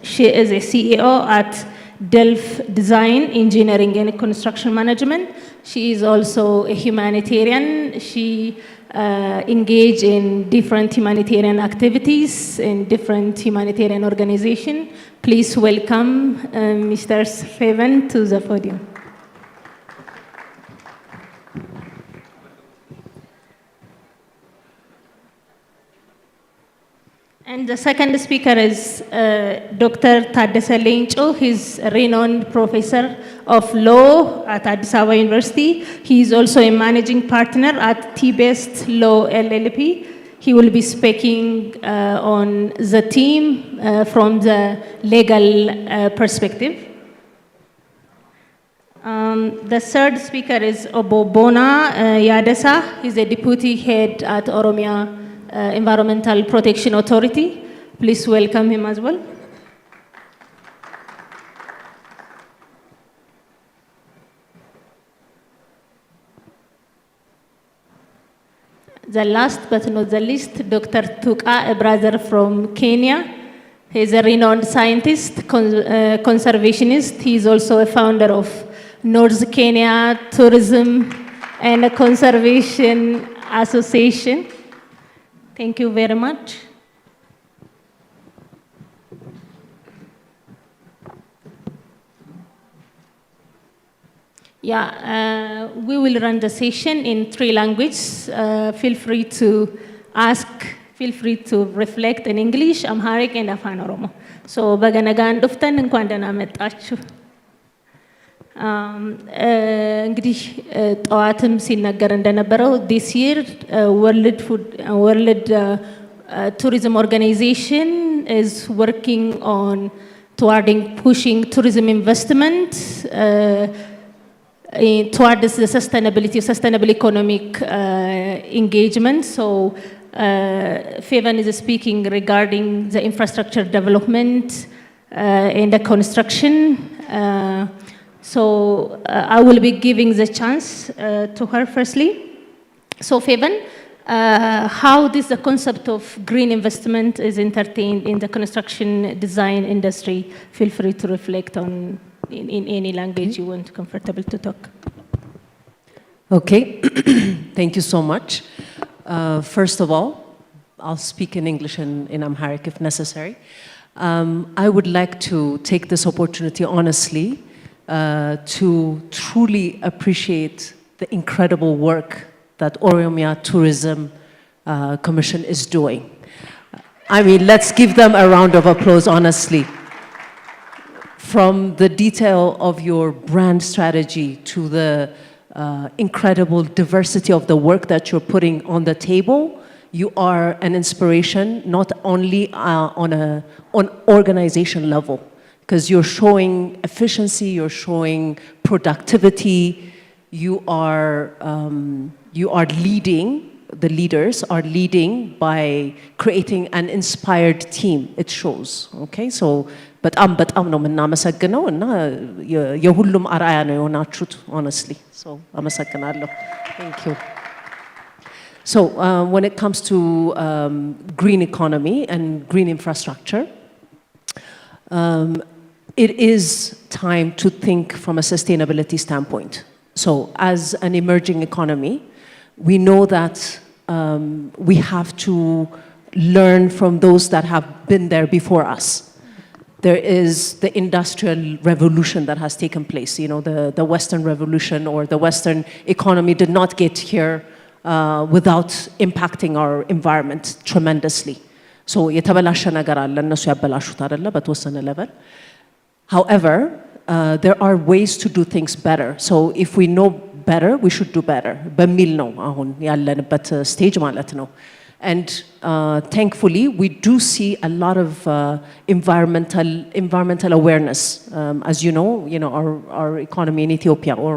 She is a CEO at Delft Design, Engineering and Construction Management. She is also a humanitarian. She engaged in different humanitarian activities in different humanitarian organizations. Please welcome Mr. Feven to the podium. And the second speaker is Dr. Taddese Leenco. He's a renowned professor of law at Addis Ababa University. He is also a managing partner at T-Best Law LLP. He will be speaking on the team from the legal perspective. The third speaker is Obobona Yadesa. He's a deputy head at Oromia Environmental Protection Authority. Please welcome him as well. The last but not the least, Dr. Tuka, a brother from Kenya. He's a renowned scientist, conservationist. He's also a founder of North Kenya Tourism and Conservation Association. Thank you very much. Yeah, we will run the session in 3 languages. Feel free to ask, feel free to reflect in English, Amharic, and Afaan Oromo. So, baganagaan dhuftan እንኳን ደህና መጣችሁ. እንግዲህ ጠዋትም ሲነገር እንደነበረው this year World Tourism Organization is working on pushing tourism investment towards the sustainable economic engagement. So Feven is speaking regarding the infrastructure development and the construction. So I will be giving the chance to her firstly. So Feven, how the concept of green investment is entertained in the construction design industry? Feel free to reflect on in any language you want comfortable to talk. Okay, thank you so much. First of all, I'll speak in English and in Amharic if necessary. I would like to take this opportunity honestly to truly appreciate the incredible work that Oromia Tourism Commission is doing. I mean, let's give them a round of applause, honestly. From the detail of your brand strategy to the incredible diversity of the work that you're putting on the table, you are an inspiration not only on organization level, because you're showing efficiency, you're showing productivity, you are leading, the leaders are leading by creating an inspired team. It shows, okay? So, በጣም ነው የምናመሰግነው እና የሁሉም አርአያ ነው የሆናችሁት, honestly. So, አመሰግናለሁ. Thank you. So, when it comes to green economy and green infrastructure, it is time to think from a sustainability standpoint. So, as an emerging economy, we know that we have to learn from those that have been there before us. There is the industrial revolution that has taken place. You know, the Western revolution or the Western economy did not get here without impacting our environment tremendously. So, የተበላሸ ነገር አለ, እነሱ ያበላሹት አይደለ, በተወሰነ level. However, there are ways to do things better. So, if we know better, we should do better. በሚል ነው አሁን ያለንበት stage ማለት ነው. And thankfully, we do see a lot of environmental awareness. As you know, our economy in Ethiopia, or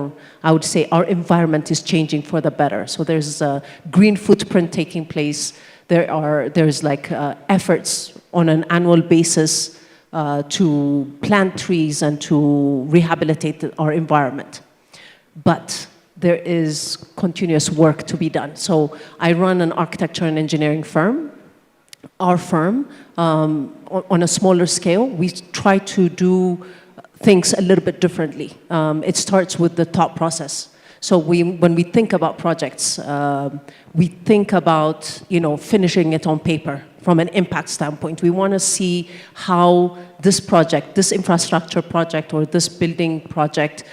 I would say our environment is changing for the better. So there's a green footprint taking place. There's like efforts on an annual basis to plant trees and to rehabilitate our environment. But there is continuous work to be done. So I run an architecture and engineering firm, our firm, on a smaller scale, we try to do things a little bit differently. It starts with the thought process. So when we think about projects, we think about finishing it on paper from an impact standpoint. We want to see how this project, this infrastructure project or this building project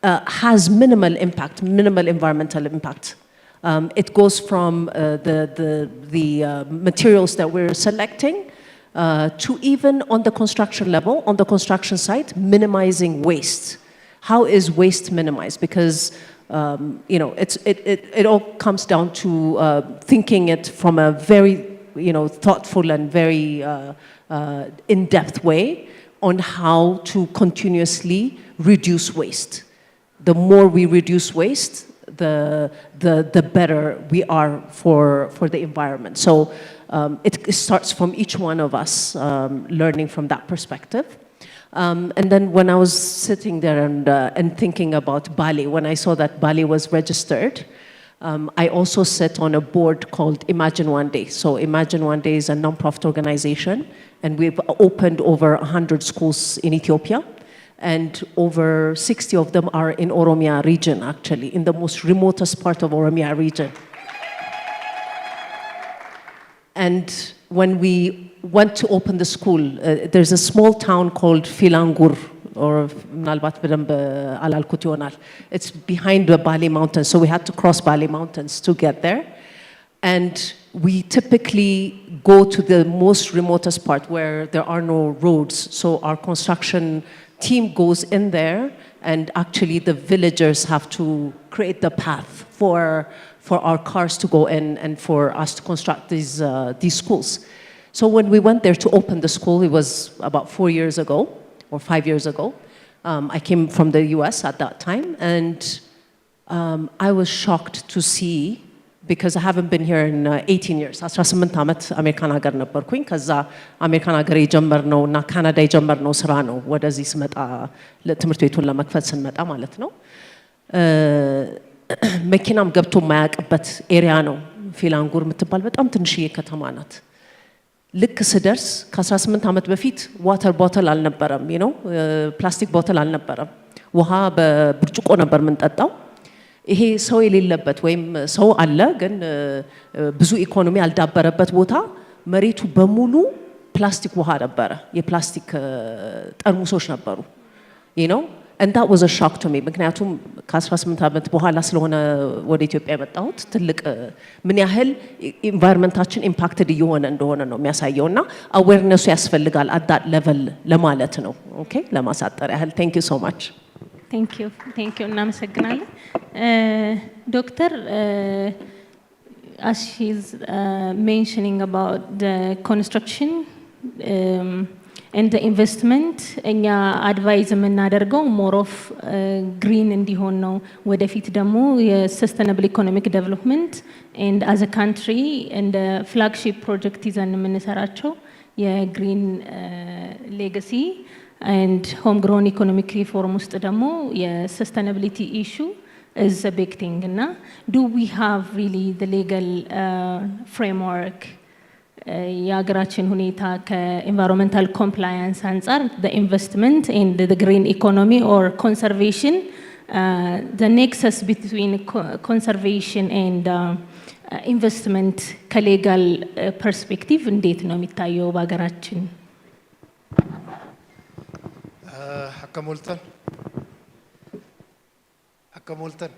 has minimal impact, minimal environmental impact. It goes from the materials that we're selecting to even on the construction level, on the construction site, minimizing waste. How is waste minimized? Because it all comes down to thinking it from a very thoughtful and very in-depth way on how to continuously reduce waste. The more we reduce waste, the better we are for the environment. So it starts from each one of us learning from that perspective. And then when I was sitting there and thinking about Bali, when I saw that Bali was registered, I also sit on a board called Imagine One Day. So Imagine One Day is a non-profit organization, and we've opened over 100 schools in Ethiopia. And over 60 of them are in Oromia region, actually, in the most remotest part of Oromia region. And when we went to open the school, there's a small town called Filangur, or ምናልባት በደንብ አላልኩት ይሆናል. It's behind the Bali Mountains, so we had to cross Bali Mountains to get there. And we typically go to the most remotest part where there are no roads. So our construction team goes in there, and actually the villagers have to create the path for our cars to go in and for us to construct these schools. So when we went there to open the school, it was about 4 years ago, or 5 years ago. I came from the US at that time, and I was shocked to see, because I haven't been here in 18 years. 18 ዓመት አሜሪካን ሀገር ነበርኩኝ። ከዛ አሜሪካን ሀገር የጀመርነው እና ካናዳ የጀመርነው ስራ ነው ወደዚህ ስመጣ ትምህርት ቤቱን ለመክፈት ስንመጣ ማለት ነው። መኪናም ገብቶ የማያውቅበት ኤሪያ ነው። ፊላንጉር የምትባል በጣም ትንሽዬ ከተማ ናት። ልክ ስደርስ ከ18 ዓመት በፊት ዋተር ቦተል አልነበረም፣ ፕላስቲክ ቦተል አልነበረም። ውሃ በብርጭቆ ነበር የምንጠጣው። ይሄ ሰው የሌለበት ወይም ሰው አለ ግን ብዙ ኢኮኖሚ ያልዳበረበት ቦታ መሬቱ በሙሉ ፕላስቲክ ውሃ ነበረ፣ የፕላስቲክ ጠርሙሶች ነበሩ። and that was a shock to me ምክንያቱም ከ18 ዓመት በኋላ ስለሆነ ወደ ኢትዮጵያ የመጣሁት ትልቅ ምን ያህል ኢንቫይሮንመንታችን ኢምፓክትድ እየሆነ እንደሆነ ነው የሚያሳየውና አዌርነሱ ያስፈልጋል at that level ለማለት ነው። ኦኬ ለማሳጠር ያህል thank you so much. Thank you እናመሰግናለን። ዶክተር as she's mentioning about the construction and the investment, እኛ አድቫይዝ የምናደርገው more of green እንዲሆን ነው። ወደፊት ደግሞ የsustainable economic development and as a country and the flagship project ይዘን የምንሰራቸው የgreen legacy and homegrown economic reform ውስጥ ደግሞ የsustainability issue is a big thing. እና do we have really the legal framework የሀገራችን ሁኔታ ከኤንቫይሮንመንታል ኮምፕላያንስ አንጻር the investment and the green economy or conservation, the nexus between conservation and investment ከሌጋል ፐርስፔክቲቭ እንዴት ነው የሚታየው በሀገራችን? አከሞልተን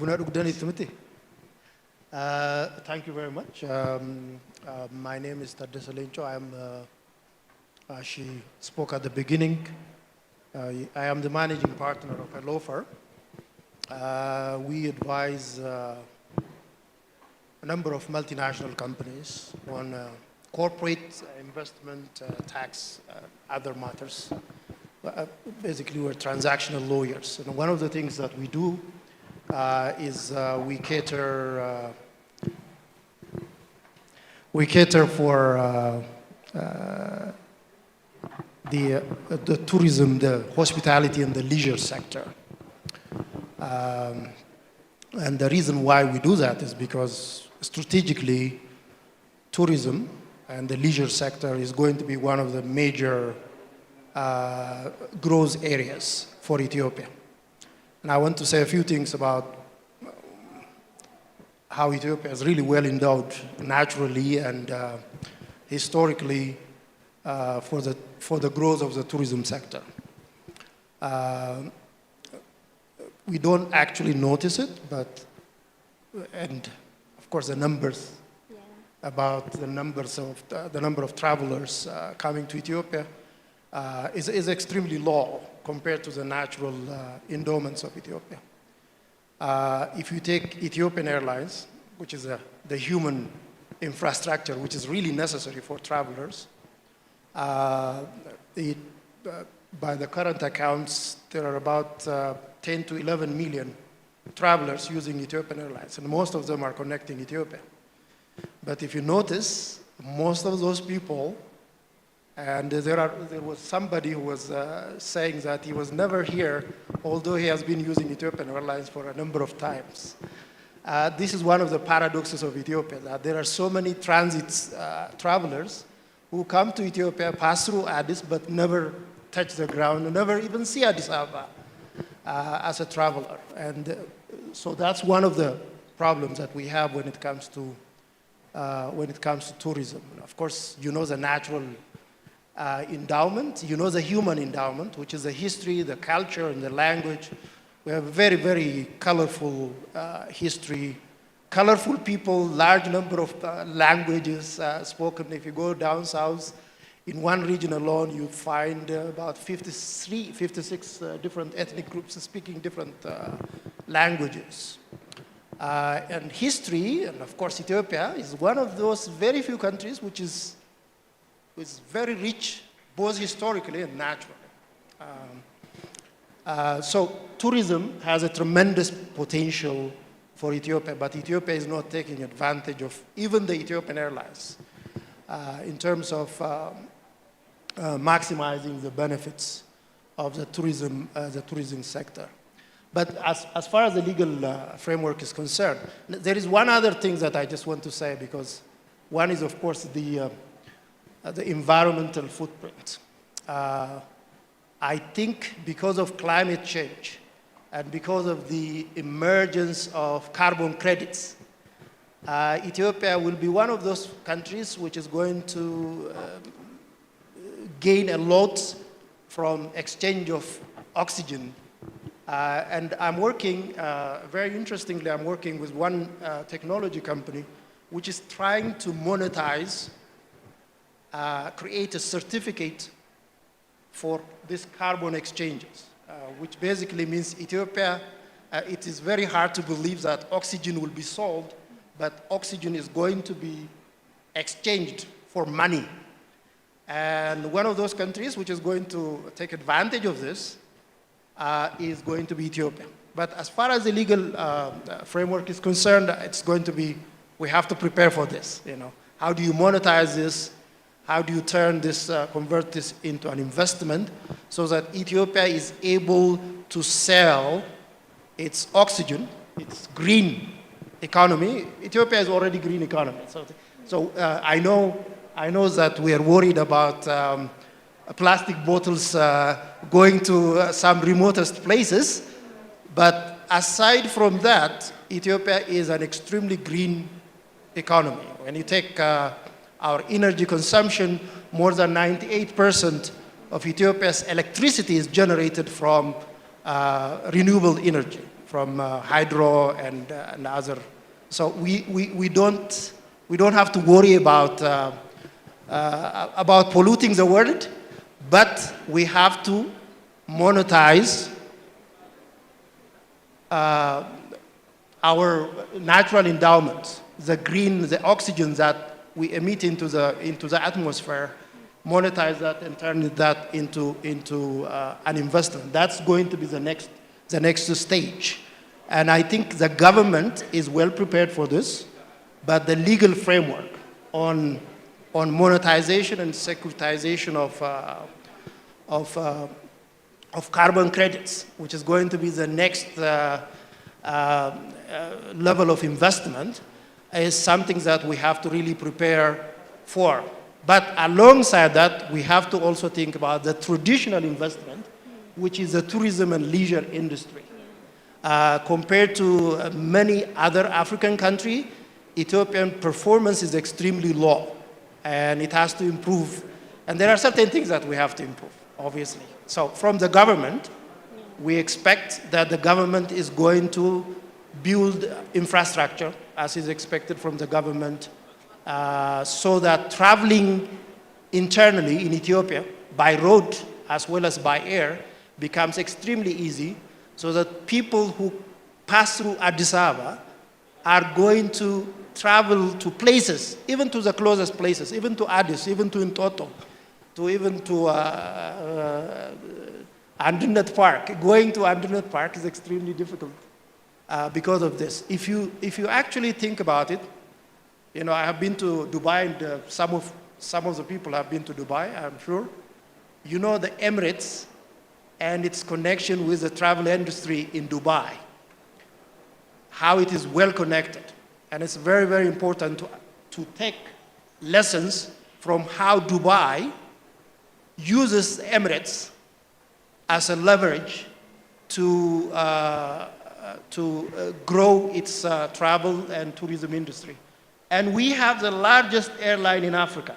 ቡና ዱግደን ይትምቲ Thank you very much. My name is Taddesa Lencho. She spoke at the beginning. I am the managing partner of a law firm. We advise a number of multinational companies on corporate investment, tax, other matters. Basically, we're transactional lawyers. And one of the things that we do is we cater for the tourism, the hospitality, and the leisure sector. And the reason why we do that is because strategically, tourism and the leisure sector is going to be one of the major growth areas for Ethiopia. And I want to say a few things about how Ethiopia is really well endowed naturally and historically for the growth of the tourism sector. We don't actually notice it, and of course the numbers about the number of travelers coming to Ethiopia is extremely low compared to the natural endowments of Ethiopia. If you take Ethiopian Airlines, which is the human infrastructure which is really necessary for travelers, by the current accounts, there are about 10 to 11 million travelers using Ethiopian Airlines, and most of them are connecting Ethiopia. But if you notice, most of those people, and there was somebody who was saying that he was never here, although he has been using Ethiopian Airlines for a number of times. This is one of the paradoxes of Ethiopia, that there are so many transit travelers who come to Ethiopia, pass through Addis, but never touch the ground, and never even see Addis Ababa as a traveler. And so that's one of the problems that we have when it comes to tourism. And of course, you know the natural endowment, you know the human endowment, which is the history, the culture, and the language. We have a very, very colorful history, colorful people, large number of languages spoken. If you go down south, in one region alone, you find about 56 different ethnic groups speaking different languages. And history, and of course Ethiopia, is one of those very few countries which is very rich, both historically and naturally. So tourism has a tremendous potential for Ethiopia, but Ethiopia is not taking advantage of even the Ethiopian Airlines in terms of maximizing the benefits of the tourism sector. But as far as the legal framework is concerned, there is one other thing that I just want to say, because one is, of course, the environmental footprint. I think because of climate change and because of the emergence of carbon credits, Ethiopia will be one of those countries which is going to gain a lot from exchange of oxygen. And I'm working, very interestingly, I'm working with one technology company which is trying to monetize, create a certificate for these carbon exchanges, which basically means Ethiopia, it is very hard to believe that oxygen will be sold, but oxygen is going to be exchanged for money. And one of those countries which is going to take advantage of this is going to be Ethiopia. But as far as the legal framework is concerned, it's going to be, we have to prepare for this. You know, how do you monetize this? How do you turn this, convert this into an investment so that Ethiopia is able to sell its oxygen, its green economy? Ethiopia is already green economy. So I know that we are worried about plastic bottles going to some remotest places, but aside from that, Ethiopia is an extremely green economy. When you take our energy consumption, more than 98% of Ethiopia's electricity is generated from renewable energy, from hydro and other. So we don't have to worry about polluting the world, but we have to monetize our natural endowments, the oxygen that we emit into the atmosphere, monetize that and turn that into an investment. That's going to be the next stage. And I think the government is well prepared for this, but the legal framework on monetization and securitization of carbon credits, which is going to be the next level of investment, is something that we have to really prepare for. But alongside that, we have to also think about the traditional investment, which is the tourism and leisure industry. Compared to many other African countries, Ethiopian performance is extremely low, and it has to improve. And there are certain things that we have to improve, obviously. So from the government, we expect that the government is going to build infrastructure, as is expected from the government, so that traveling internally in Ethiopia by road as well as by air becomes extremely easy, so that people who pass through Addis Ababa are going to travel to places, even to the closest places, even to Addis, even to Ntoto, to even to Andinet Park. Going to Andinet Park is extremely difficult because of this. If you actually think about it, you know, I have been to Dubai, and some of the people have been to Dubai, I'm sure. You know the Emirates and its connection with the travel industry in Dubai, how it is well connected. And it's very, very important to take lessons from how Dubai uses Emirates as a leverage to grow its travel and tourism industry. And we have the largest airline in Africa,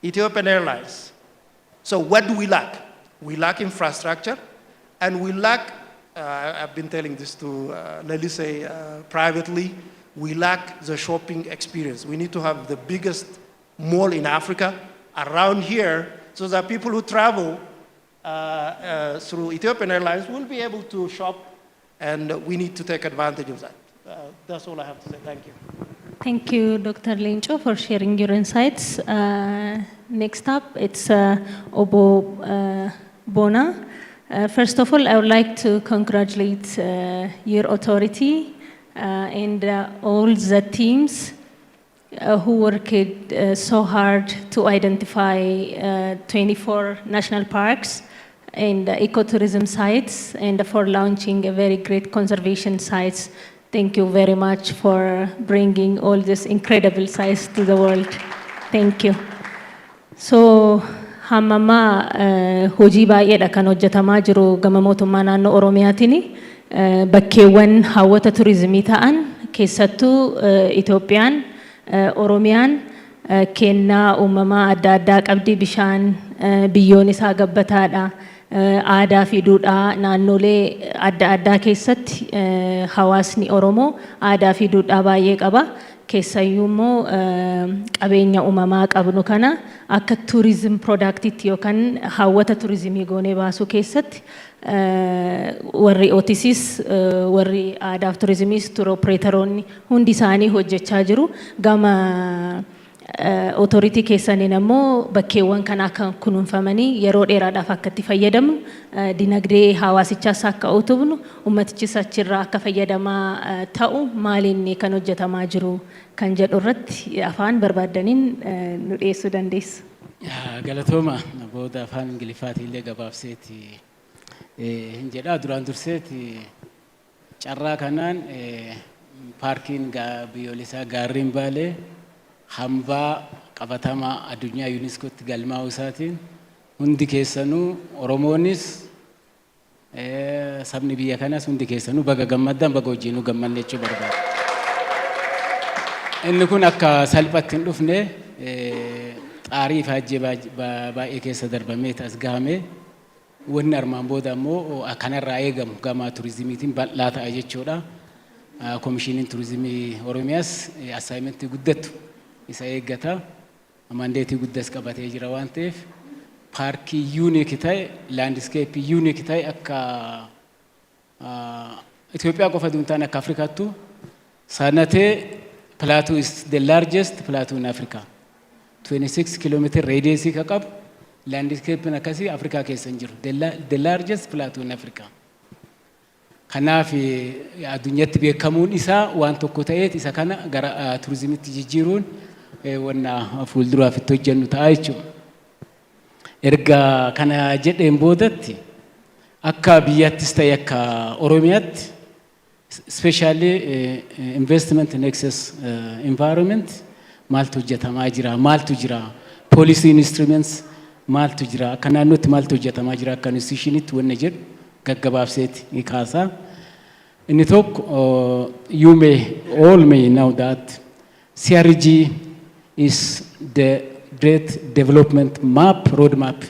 Ethiopian Airlines. So what do we lack? We lack infrastructure, and we lack, I've been telling this to Lelise privately, we lack the shopping experience. We need to have the biggest mall in Africa around here, so that people who travel through Ethiopian Airlines will be able to shop, and we need to take advantage of that. That's all I have to say. Thank you. Thank you, Dr. Lincho, for sharing your insights. Next up, it's Obo Bona. First of all, I would like to congratulate your authority and all the teams who worked so hard to identify 24 national parks and ecotourism sites, and for launching a very great conservation sites. Thank you very much for bringing all these incredible sites to the world. Thank you. So, hammama hojii baay'eedha kan hojjetamaa jiru gama mootummaa naannoo Oromiyaatini. Bakkeewwan hawwata turizimii ta'an keessattuu Itoophiyaan, Oromiyaan kennaa uumamaa adda addaa qabdi. Bishaan biyyoon isaa gabbataadha. Aadaa fi duudhaa naannolee adda addaa keessatti hawaasni Oromoo aadaa fi duudhaa baay'ee qaba. Keessayyuu immoo qabeenya uumamaa qabnu kana akka tourism productitti yookaan hawwata turizimii goonee baasuu keessatti warri OTCs, warri aadaa fi turizimiis, tour operatoroonni hundi isaanii hojjechaa jiru. Gama authority keessaniin ammoo bakkeewwan kana akka kunuunfamanii yeroo dheeraadhaaf akka itti fayyadamnu, dinagdee hawaasichaas akka utubnu, ummatichis achirraa akka fayyadamaa ta'u maaliin kan hojjetamaa jiru kan jedhu irratti afaan barbaaddaniin nu dhiyeessuu dandeessu. Galatooma booda afaan Ingiliffaatiin illee gabaabseeti hin jedhaa. Duraan durseeti carraa kanaan paarkiin biyyoolessaa gaarreen Baalee hambaa qabatamaa addunyaa yuuniskootti galmaa'uu isaatiin hundi keessanuu Oromoonis sabni biyya kanaas hundi keessanuu baga gammaddan, baga hojiinuu gammanne jechuu barbaada. Inni kun akka salphatti hin dhufne xaarii fi hajjii baay'ee keessa darbamee as gahamee wanni armaan booda immoo kanarraa eegamu gama turizimiitiin bal'aa ta'a jechuudha. Komishiiniin Tuurizimii Oromiyaas assaayimentii guddattu isa eeggata. Mandeetii guddas qabatee jira waan ta'eef paarkii yuuniik ta'e, laandiskeeppii yuuniik ta'e akka Itoophiyaa qofa duun ta'an akka Afrikaattu sanatee Plateau is the largest plateau in Africa. 26 kilometer radius ka qabu landscape akkasii Afrikaa keessa hin jiru. The largest plateau in Africa. Kanaaf addunyaatti beekamuun isaa waan tokko ta'eet isa kana gara turizimiitti jijjiiruun wanna fuulduraaf itti hojjennu ta'a jechuudha. Erga kana jedheen boodatti akka biyyattis ta'e akka Oromiyaatti especially investment in excess environment, maaltu hojjetamaa jira, maaltu jira, policy instruments maaltu jira, akka naannootti maaltu hojjetamaa jira, akka institutionitti wanna jedhu gaggabaabseeti ni kaasa. Inni tokko, you all may know that CRG is the Great Development Map, Roadmap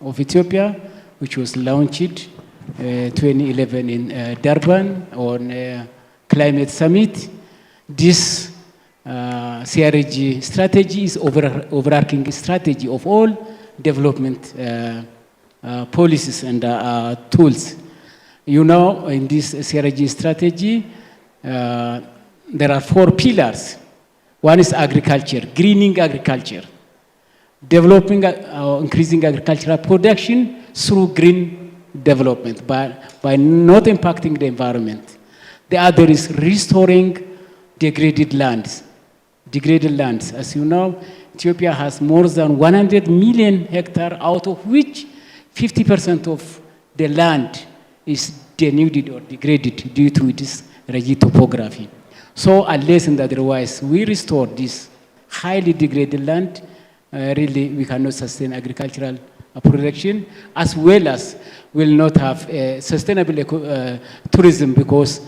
of Ethiopia, which was launched 2011 in Durban on Climate Summit. This CRG strategy is overarching strategy of all development policies and tools. You know, in this CRG strategy, there are 4 pillars. One is agriculture, greening agriculture, developing, increasing agricultural production through green development by not impacting the environment. The other is restoring degraded lands. Degraded lands, as you know, Ethiopia has more than 100 million hectares, out of which 50% of the land is denuded or degraded due to its rigid topography. So unless and otherwise we restore this highly degraded land, really we cannot sustain agricultural production, as well as will not have sustainable tourism, because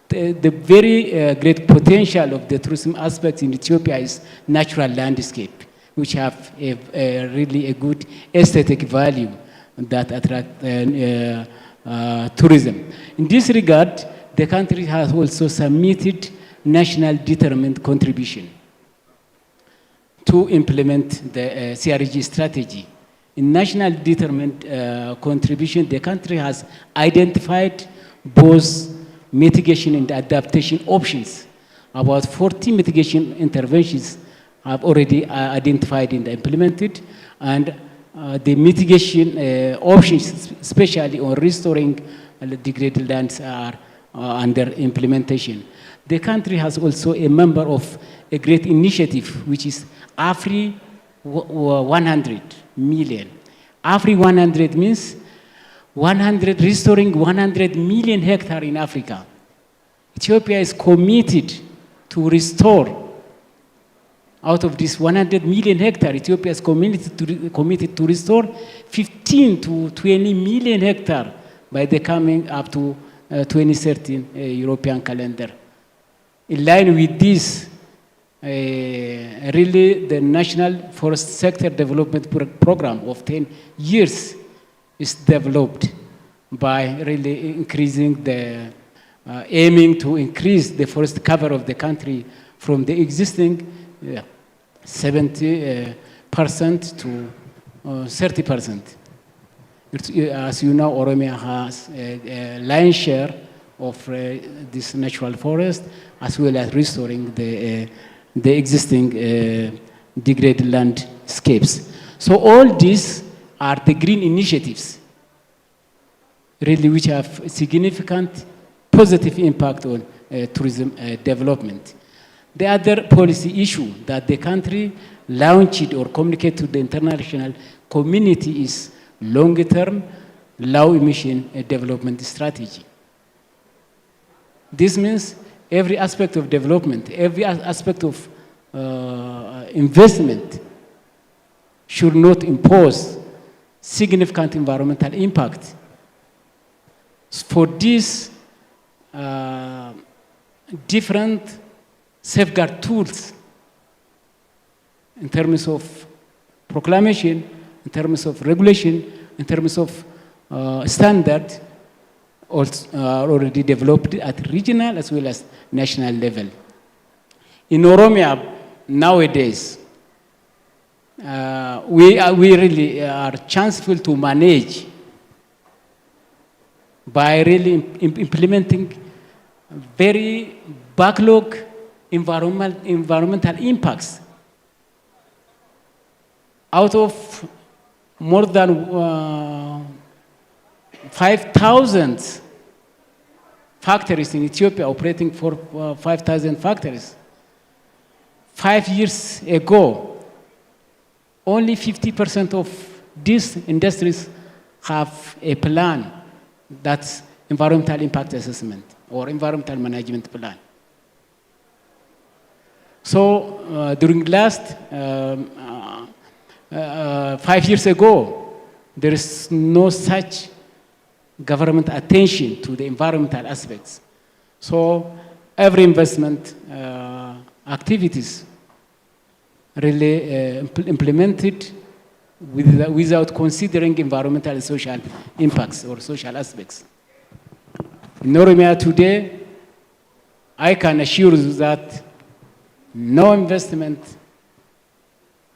the very great potential of the tourism aspect in Ethiopia is natural landscape, which have really a good aesthetic value that attract tourism. In this regard, the country has also submitted national determined contribution to implement the CRG strategy. In national determined contribution, the country has identified both mitigation and adaptation options. About 40 mitigation interventions have already identified and implemented, and the mitigation options, especially on restoring degraded lands, are under implementation. The country has also a member of a great initiative, which is AFRI 100 million. AFRI 100 means restoring 100 million hectares in Africa. Ethiopia is committed to restore, out of this 100 million hectares, Ethiopia is committed to restore 15 to 20 million hectares by the coming up to 2013 European calendar. In line with this, really the National Forest Sector Development Program of 10 years is developed by really increasing the, aiming to increase the forest cover of the country from the existing 70% to 30%. As you know, Oromia has a lion's share of this natural forest, as well as restoring the existing degraded landscapes. So all these are the green initiatives, really, which have significant positive impact on tourism development. The other policy issue that the country launched or communicated to the international community is long-term, low-emission development strategy. This means every aspect of development, every aspect of investment should not impose significant environmental impact. For this, different safeguard tools in terms of proclamation, in terms of regulation, in terms of standard, are already developed at regional as well as national level. In Oromia, nowadays, we really are chanceful to manage by really implementing very backlog environmental impacts. Out of more than 5,000 factories in Ethiopia, operating for 5,000 factories. 5 years ago, only 50% of these industries have a plan, that's environmental impact assessment or environmental management plan. So during last 5 years ago, there is no such government attention to the environmental aspects. So every investment activities really implemented without considering environmental and social impacts or social aspects. In Oromia today, I can assure you that no investment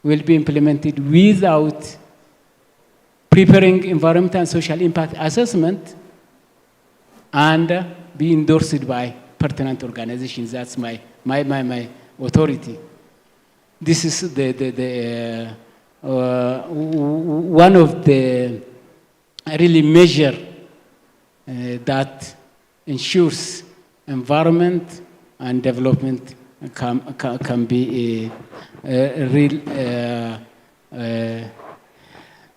will be implemented without preparing environmental and social impact assessment and be endorsed by pertinent organizations. That's my authority. This is one of the really measure that ensures environment and development can be real.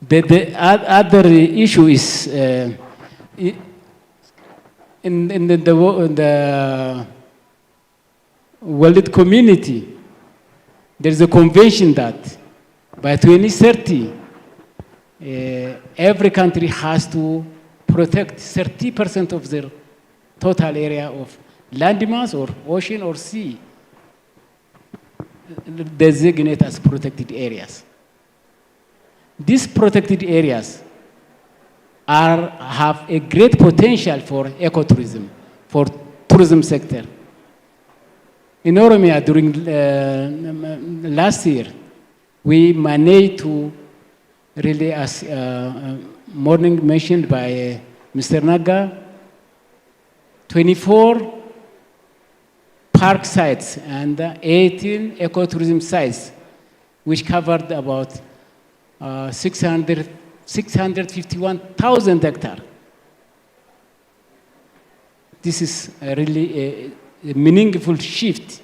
The other issue is in the world community, there is a convention that by 2030, every country has to protect 30% of their total area of landmass or ocean or sea, designate as protected areas. These protected areas have a great potential for ecotourism, for tourism sector. In Oromia, during last year, we managed to really, as morning mentioned by Mr. Naga, 24 park sites and 18 ecotourism sites, which covered about 651,000 hectares. This is really a meaningful shift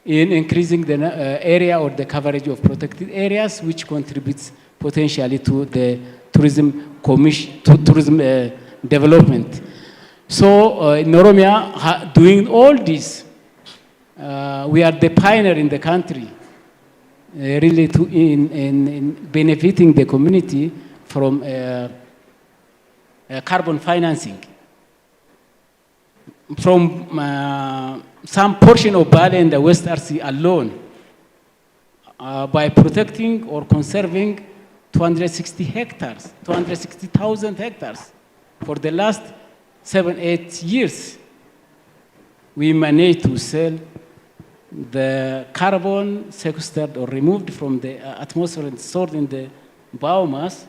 in increasing the area or the coverage of protected areas, which contributes potentially to the tourism development. So in Oromia, doing all this, we are the pioneer in the country, really in benefiting the community from carbon financing. From some portion of Bali and the West RC alone, by protecting or conserving 260,000 hectares for the last 7-8 years, we managed to sell the carbon sequestered or removed from the atmosphere and stored in the biomass,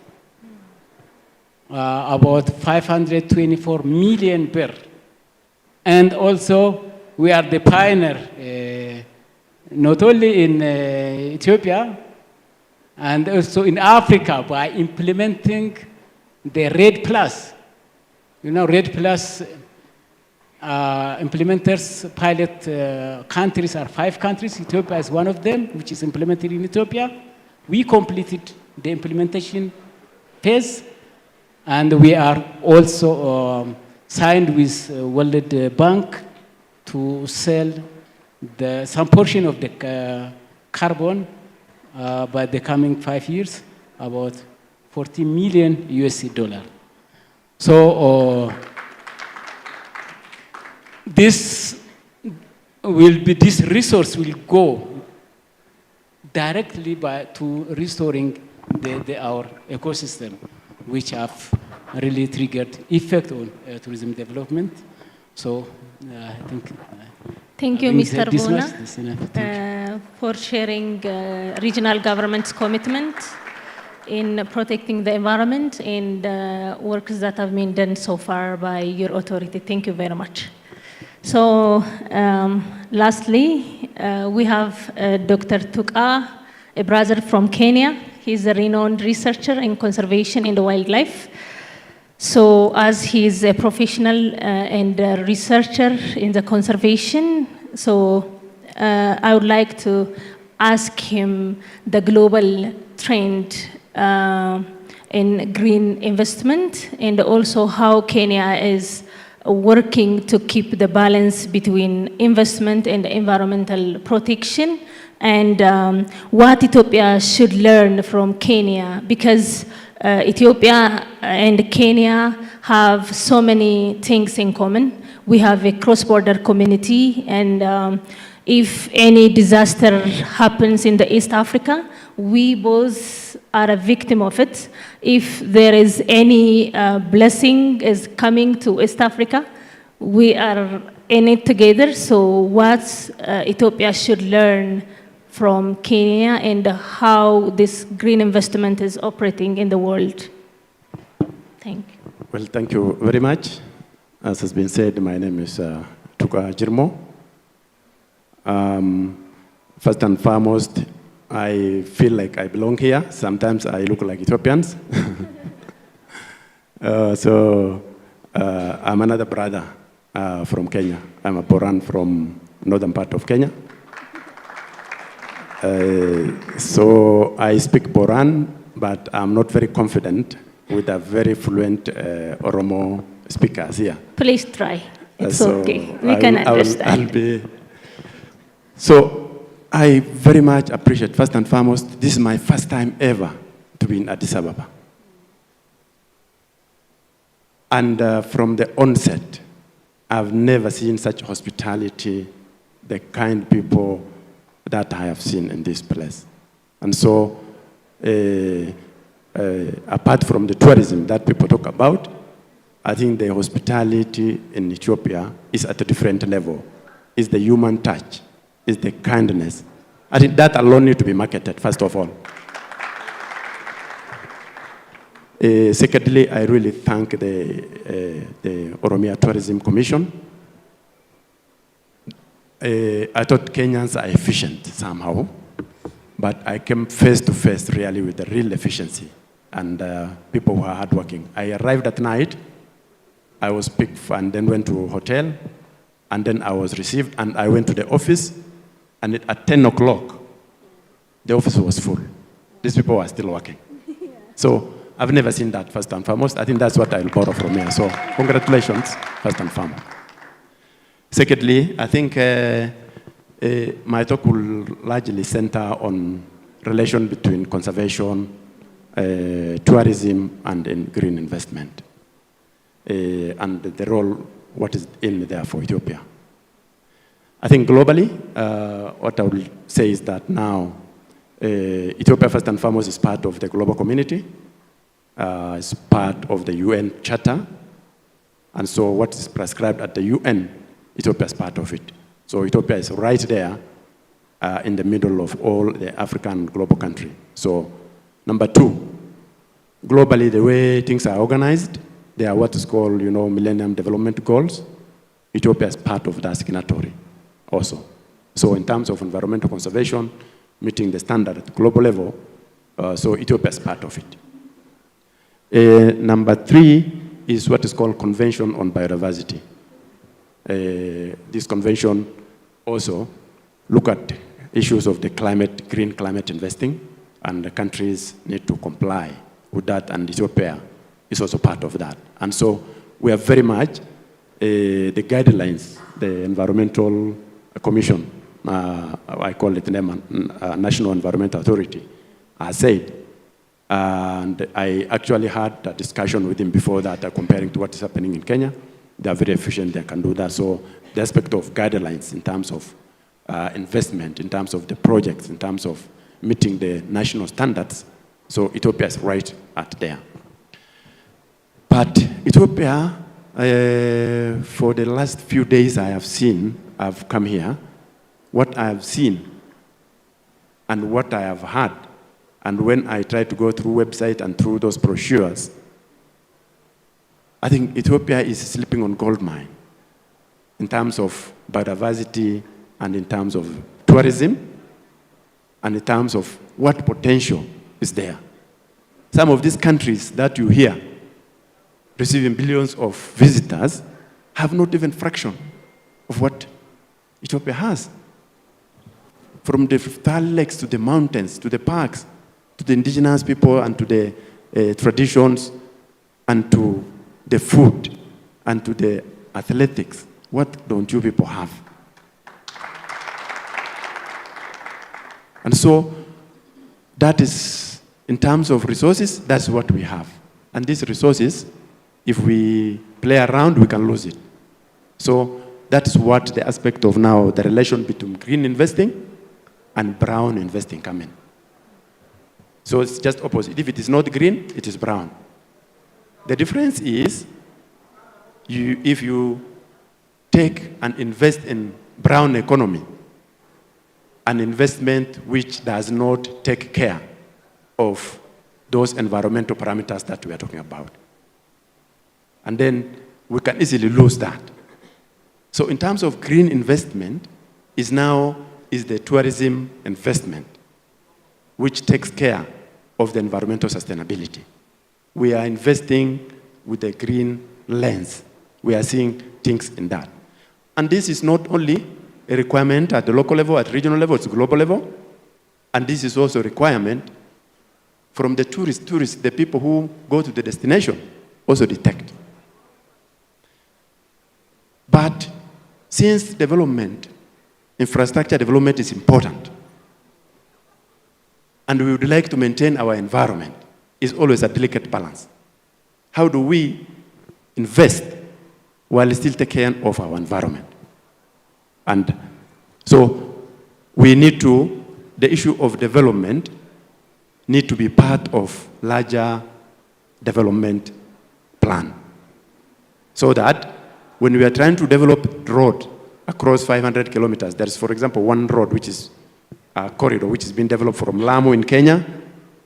about 524 million per. And also, we are the pioneer, not only in Ethiopia, and also in Africa by implementing the RED Plus. You know, RED Plus implementers, pilot countries are 5 countries. Ethiopia is one of them, which is implemented in Ethiopia. We completed the implementation phase, and we are also signed with World Bank to sell some portion of the carbon by the coming 5 years, about $40 million USD. So this resource will go directly to restoring our ecosystem, which have really triggered effect on tourism development. So I think. Thank you, Mr. Bona, for sharing regional government's commitment in protecting the environment and works that have been done so far by your authority. Thank you very much. So lastly, we have Dr. Tuqa, a brother from Kenya. He's a renowned researcher in conservation and wildlife. So as he's a professional and a researcher in the conservation, so I would like to ask him the global trend in green investment and also how Kenya is working to keep the balance between investment and environmental protection, and what Ethiopia should learn from Kenya, because Ethiopia and Kenya have so many things in common. We have a cross-border community, and if any disaster happens in the East Africa, we both are a victim of it. If there is any blessing is coming to East Africa, we are in it together. So what Ethiopia should learn from Kenya and how this green investment is operating in the world. Thank you. Well, thank you very much. As has been said, my name is Tuurizimii. First and foremost, I feel like I belong here. Sometimes I look like Ethiopians. I'm another brother from Kenya. I'm a Boran from northern part of Kenya. So I speak Boran, but I'm not very confident with a very fluent Oromo speakers here. Please try. It's okay. We can understand. So I very much appreciate, first and foremost, this is my first time ever to be in Addis Ababa. And from the onset, I've never seen such hospitality, the kind people that I have seen in this place. And so, apart from the tourism that people talk about, I think the hospitality in Ethiopia is at a different level. It's the human touch, it's the kindness. I think that alone needs to be marketed, first of all. Secondly, I really thank the Oromia Tourism Commission. I thought Kenyans are efficient somehow, but I came face to face really with the real efficiency and people who are hardworking. I arrived at night, I was picked and then went to a hotel, and then I was received and I went to the office, and at 10 o'clock, the office was full. These people were still working. Yeah. So I've never seen that, first and foremost. I think that's what I'll borrow from here. So congratulations, first and foremost. Secondly, I think my talk will largely center on relation between conservation, tourism, and green investment, and the role, what is in there for Ethiopia. I think globally, what I will say is that now, Ethiopia, first and foremost, is part of the global community. It's part of the UN Charter. And so what is prescribed at the UN, Ethiopia is part of it. So Ethiopia is right there in the middle of all the African global country. So number two, globally, the way things are organized, they are what is called, Millennium Development Goals. Ethiopia is part of that signatory also. So in terms of environmental conservation, meeting the standard at the global level, so Ethiopia is part of it. Number three is what is called Convention on Biodiversity. This convention also look at issues of the green climate investing, and the countries need to comply with that, and Ethiopia is also part of that. And so we are very much the guidelines, the Environmental Commission, I call it the National Environmental Authority, said, and I actually had a discussion with him before that, comparing to what is happening in Kenya. They are very efficient, they can do that. So the aspect of guidelines in terms of investment, in terms of the projects, in terms of meeting the national standards, so Ethiopia is right at there. But Ethiopia, for the last few days I've come here, what I have seen and what I have heard, and when I try to go through website and through those brochures, I think Ethiopia is sleeping on gold mine in terms of biodiversity and in terms of tourism and in terms of what potential is there. Some of these countries that you hear receiving billions of visitors have not even fraction of what Ethiopia has. From the fertile lakes to the mountains, to the parks, to the indigenous people and to the traditions and to the food and to the athletics. What don't you people have? And so that is, in terms of resources, that's what we have. And these resources, if we play around, we can lose it. So that is what the aspect of now the relation between green investing and brown investing come in. So it's just opposite. If it is not green, it is brown. The difference is, if you take and invest in brown economy, an investment which does not take care of those environmental parameters that we are talking about. And then we can easily lose that. So in terms of green investment, is the tourism investment, which takes care of the environmental sustainability. We are investing with a green lens. We are seeing things in that. And this is not only a requirement at the local level, at regional level, it's global level. And this is also a requirement from the tourists, the people who go to the destination, also detect. But since development, infrastructure development is important, and we would like to maintain our environment, it's always a delicate balance. How do we invest while still take care of our environment? And so we need to, the issue of development need to be part of larger development plan. So that when we are trying to develop road across 500 kilometers, there is, for example, one road which is a corridor which is being developed from Lamu in Kenya,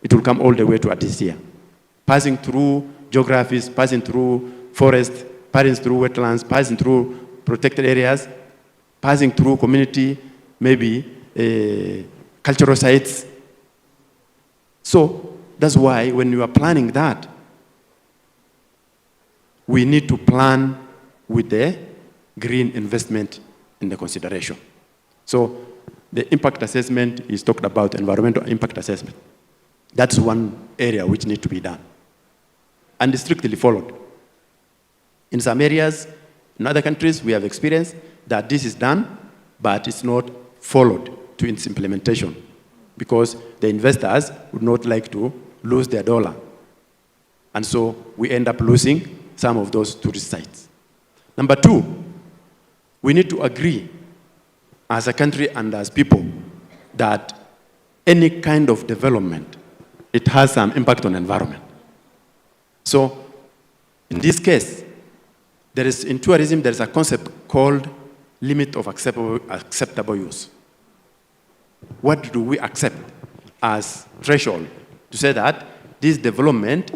it will come all the way to Adisia, passing through geographies, passing through forests, passing through wetlands, passing through protected areas, passing through community, maybe cultural sites. So that's why when you are planning that, we need to plan with the green investment in the consideration. So the impact assessment is talked about, environmental impact assessment. That's one area which needs to be done and strictly followed. In some areas, in other countries, we have experienced that this is done, but it's not followed to its implementation because the investors would not like to lose their dollar. And so we end up losing some of those tourist sites. Number two, we need to agree as a country and as people that any kind of development, it has some impact on the environment. So in this case, in tourism, there is a concept called limit of acceptable use. What do we accept as threshold to say that this development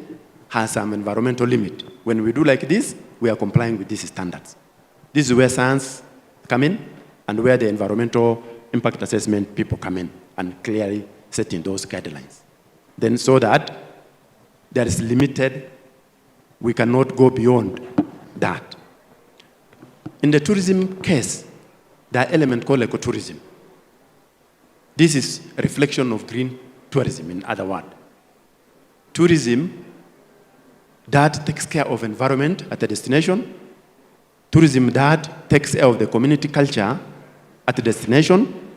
has some environmental limit? When we do like this, we are complying with these standards. This is where science come in and where the environmental impact assessment people come in and clearly setting those guidelines. Then so that there is limited, we cannot go beyond that. In the tourism case, there are elements called ecotourism. This is a reflection of green tourism, in other words. Tourism that takes care of environment at the destination, tourism that takes care of the community culture at the destination,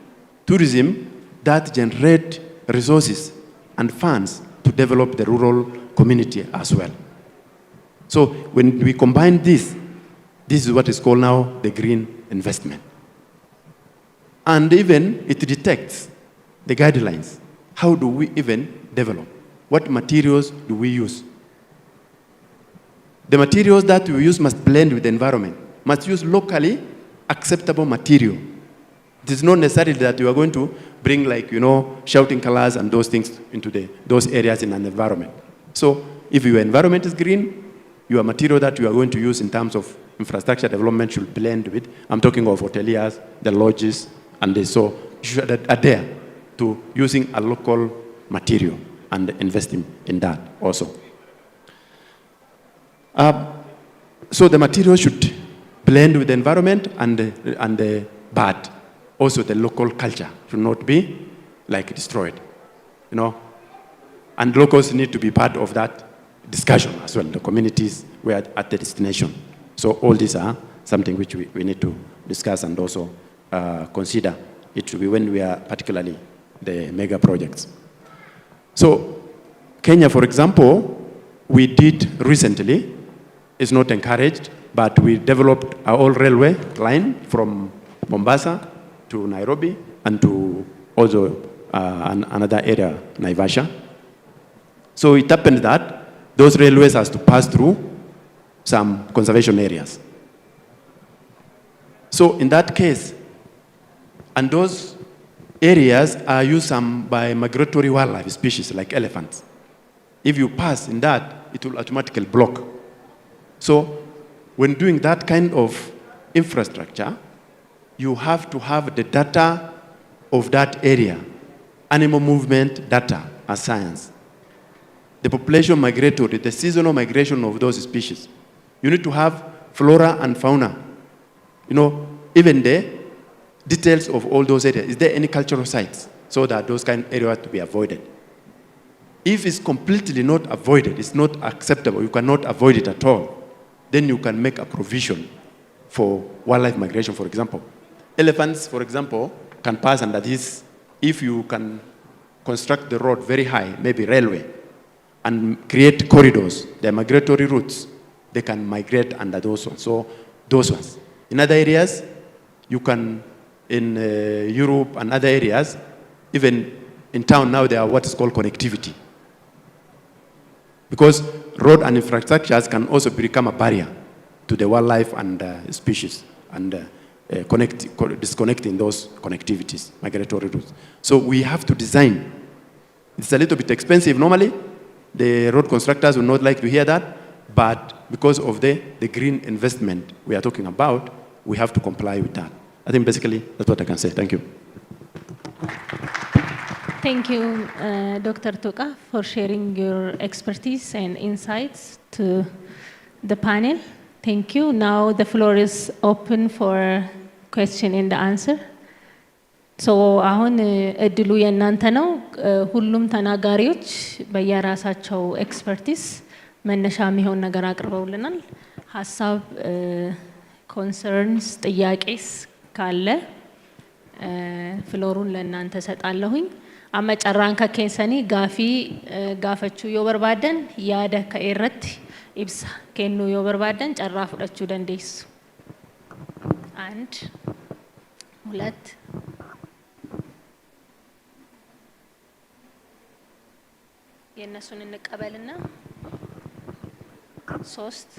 tourism that generates resources and funds to develop the rural community as well. So when we combine this is what is called now the green investment. And even it detects the guidelines. How do we even develop? What materials do we use? The materials that we use must blend with the environment, must use locally acceptable material. It is not necessarily that you are going to bring shouting colors and those things into those areas in an environment. So if your environment is green, your material that you are going to use in terms of infrastructure development should blend with, I'm talking of hoteliers, the lodges, and so you should adhere to using a local material and investing in that also. So the material should blend with the environment but also the local culture should not be destroyed, And locals need to be part of that discussion as well. The communities were at the destination. So all these are something which we need to discuss and also consider it to be when we are particularly the mega projects. So Kenya, for example, we did recently, it's not encouraged, but we developed our own railway line from Mombasa to Nairobi and to also another area, Naivasha. So it happened that those railways has to pass through some conservation areas. So in that case, and those areas are used by migratory wildlife species like elephants. If you pass in that, it will automatically block. So when doing that kind of infrastructure, you have to have the data of that area, animal movement data as science. The population migratory, the seasonal migration of those species. You need to have flora and fauna. You know, even the details of all those areas. Is there any cultural sites so that those kind of areas to be avoided? If it's completely not avoided, it's not acceptable, you cannot avoid it at all, then you can make a provision for wildlife migration, for example. Elephants, for example, can pass under this if you can construct the road very high, maybe railway, and create corridors, the migratory routes, they can migrate under those ones. So those ones. In other areas, you can, in Europe and other areas, even in town now, there are what is called connectivity. Because road and infrastructures can also become a barrier to the wildlife and species and disconnecting those connectivities, migratory routes. So we have to design. It's a little bit expensive normally. The road constructors will not like to hear that, but because of the green investment we are talking about, we have to comply with that. I think basically that's what I can say. Thank you. Thank you, Dr. Tuka, for sharing your expertise and insights to the panel. Thank you. Now the floor is open for question and answer. So አሁን እድሉ የእናንተ ነው። ሁሉም ተናጋሪዎች በየራሳቸው ኤክስፐርቲስ መነሻ የሚሆን ነገር አቅርበውልናል። ሀሳብ ኮንሰርንስ ጥያቄስ ካለ ፍሎሩን ለእናንተ ሰጣለሁኝ። አመጨራን ከኬንሰኒ ጋፈቹ ዮበርባደን ያደ ከኤረት ኢብሳ ኬኑ ዮበርባደን ጨራ ፍለቹ ደንዴስ አንድ ሁለት የነሱን እንቀበልና ሶስት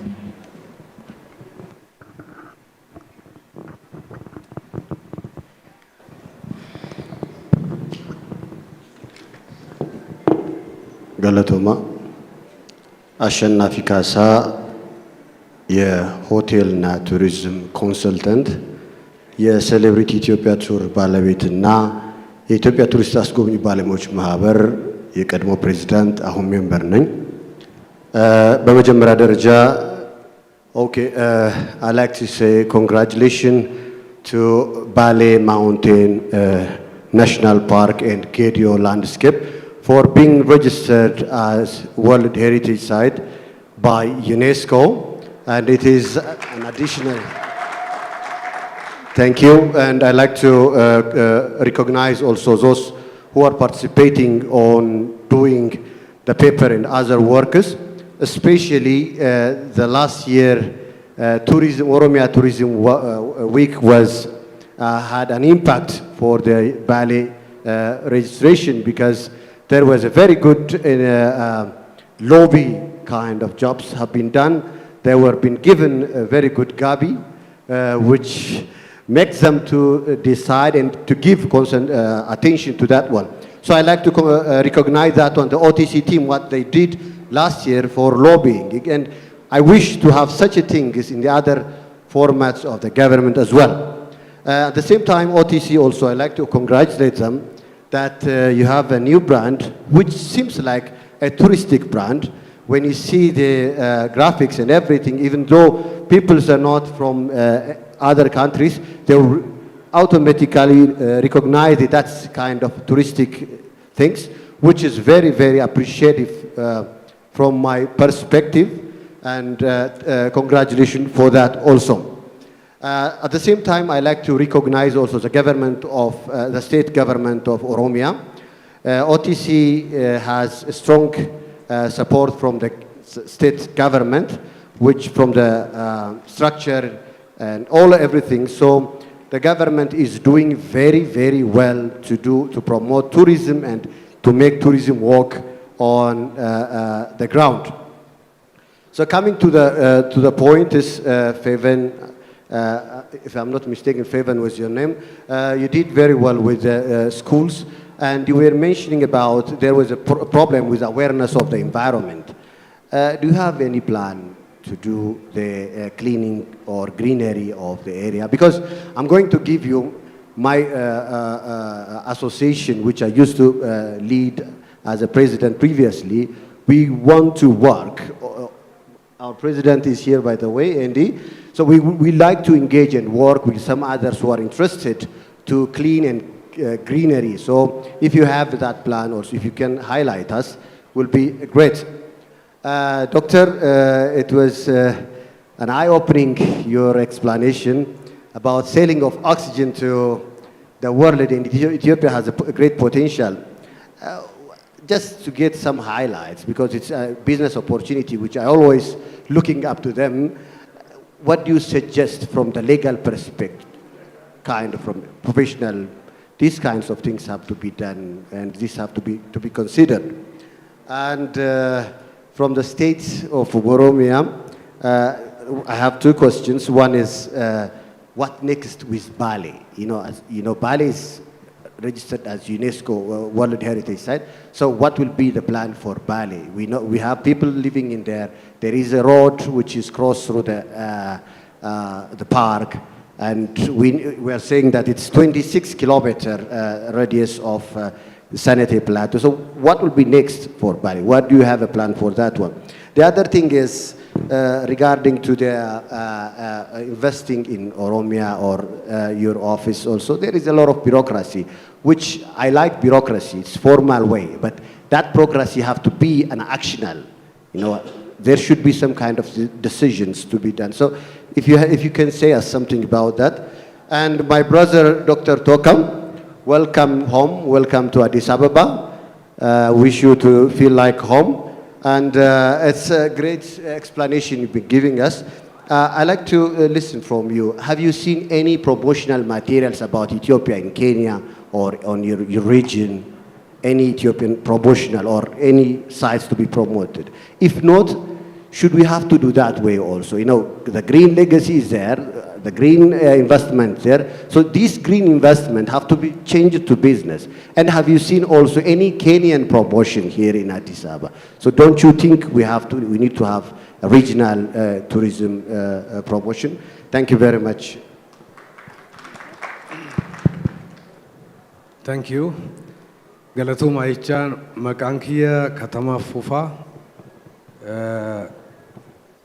ገለቶማ አሸናፊ ካሳ የሆቴልና ቱሪዝም ኮንሰልተንት የሴሌብሪቲ ኢትዮጵያ ቱር ባለቤትና የኢትዮጵያ ቱሪስት አስጎብኚ ባለሙያዎች ማህበር የቀድሞ ፕሬዝዳንት አሁን ሜምበር ነኝ። በመጀመሪያ ደረጃ I like to say congratulations to Bale Mountain National Park and Kedio Landscape for being registered as World Heritage Site by UNESCO, and it is an additional. Thank you, and I like to recognize also those who are participating on doing the paper and other works, especially the last year Oromia Tourism Week had an impact for the Bali registration because there was a very good lobby kind of jobs have been done. They were been given a very good gabi, which makes them to decide and to give attention to that one. So I like to recognize that on the OTC team, what they did last year for lobbying. And I wish to have such a thing in the other formats of the government as well. At the same time, OTC also, I like to congratulate them that you have a new brand, which seems like a touristic brand. When you see the graphics and everything, even though people are not from other countries, they will automatically recognize that that's kind of touristic things, which is very, very appreciative from my perspective, and congratulations for that also. At the same time, I like to recognize also the government of the state government of Oromia. OTC has a strong support from the state government, which from the structure and everything. So the government is doing very, very well to promote tourism and to make tourism work on the ground. So coming to the point is, Faven, if I'm not mistaken, Faven was your name. You did very well with the schools, and you were mentioning about there was a problem with awareness of the environment. Do you have any plan to do the cleaning or greenery of the area? Because I'm going to give you my association, which I used to lead as a president previously. We want to work. Our president is here, by the way, Andy. So we like to engage and work with some others who are interested to clean and greenery. So if you have that plan, or if you can highlight us, will be great. Doctor, it was an eye-opening, your explanation about selling of oxygen to the world, and Ethiopia has a great potential. Just to get some highlights, because it's a business opportunity which I always looking up to them. What do you suggest from the legal perspective, kind of from professional? These kinds of things have to be done, and this have to be considered. And from the state of Oromia, I have two questions. One is, what next with Bali? Bali is registered as UNESCO World Heritage Site. So what will be the plan for Bali? We know we have people living in there. There is a road which is crossed through the park, and we are saying that it's 26-kilometer radius of Sanitary Plateau. So what will be next for Bali? What do you have a plan for that one? The other thing is regarding to the investing in Oromia or your office also. There is a lot of bureaucracy, which I like bureaucracy. It's formal way, but that bureaucracy have to be an actional. There should be some kind of decisions to be done. So if you can say us something about that. And my brother, Dr. Tokam, welcome home. Welcome to Addis Ababa. Wish you to feel like home. And it's a great explanation you've been giving us. I'd like to listen from you. Have you seen any promotional materials about Ethiopia in Kenya or on your region? Any Ethiopian promotional or any sites to be promoted? If not, should we have to do that way also? The green legacy is there, the green investment there. So these green investment have to be changed to business. And have you seen also any Kenyan promotion here in Addis Ababa? So don't you think we need to have a regional tourism promotion? Thank you very much. Thank you. Galatuma Ichan Makankia Katama Fufa,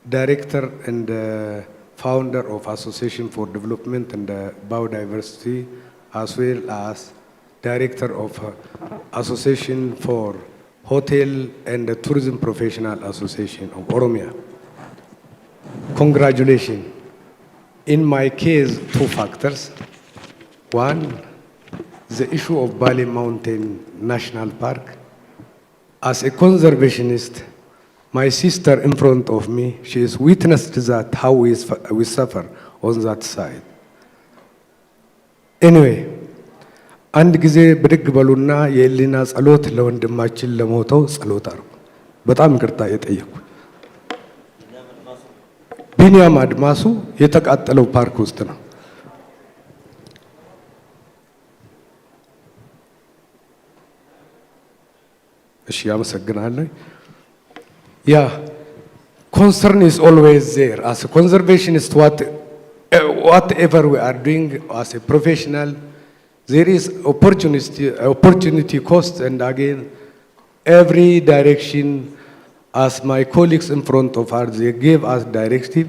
Director and Founder of Association for Development and Biodiversity, as well as Director of Association for Hotel and Tourism Professional Association of Oromia. Congratulations. In my case, two factors. One, the issue of Bali Mountain National Park. As a conservationist, my sister in front of me, she has witnessed that how we suffer on that side. Anyway, አንድ ጊዜ ብድግ በሉና የህሊና ጸሎት ለወንድማችን ለሞተው ጸሎት አርጉ። በጣም ይቅርታ የጠየቁ ቢኒያም አድማሱ የተቃጠለው ፓርክ ውስጥ ነው። እሺ አመሰግናለሁ። Yeah, concern is always there. As a conservationist, whatever we are doing as a professional, there is opportunity cost, and again, every direction, as my colleagues in front of us, they gave us directive,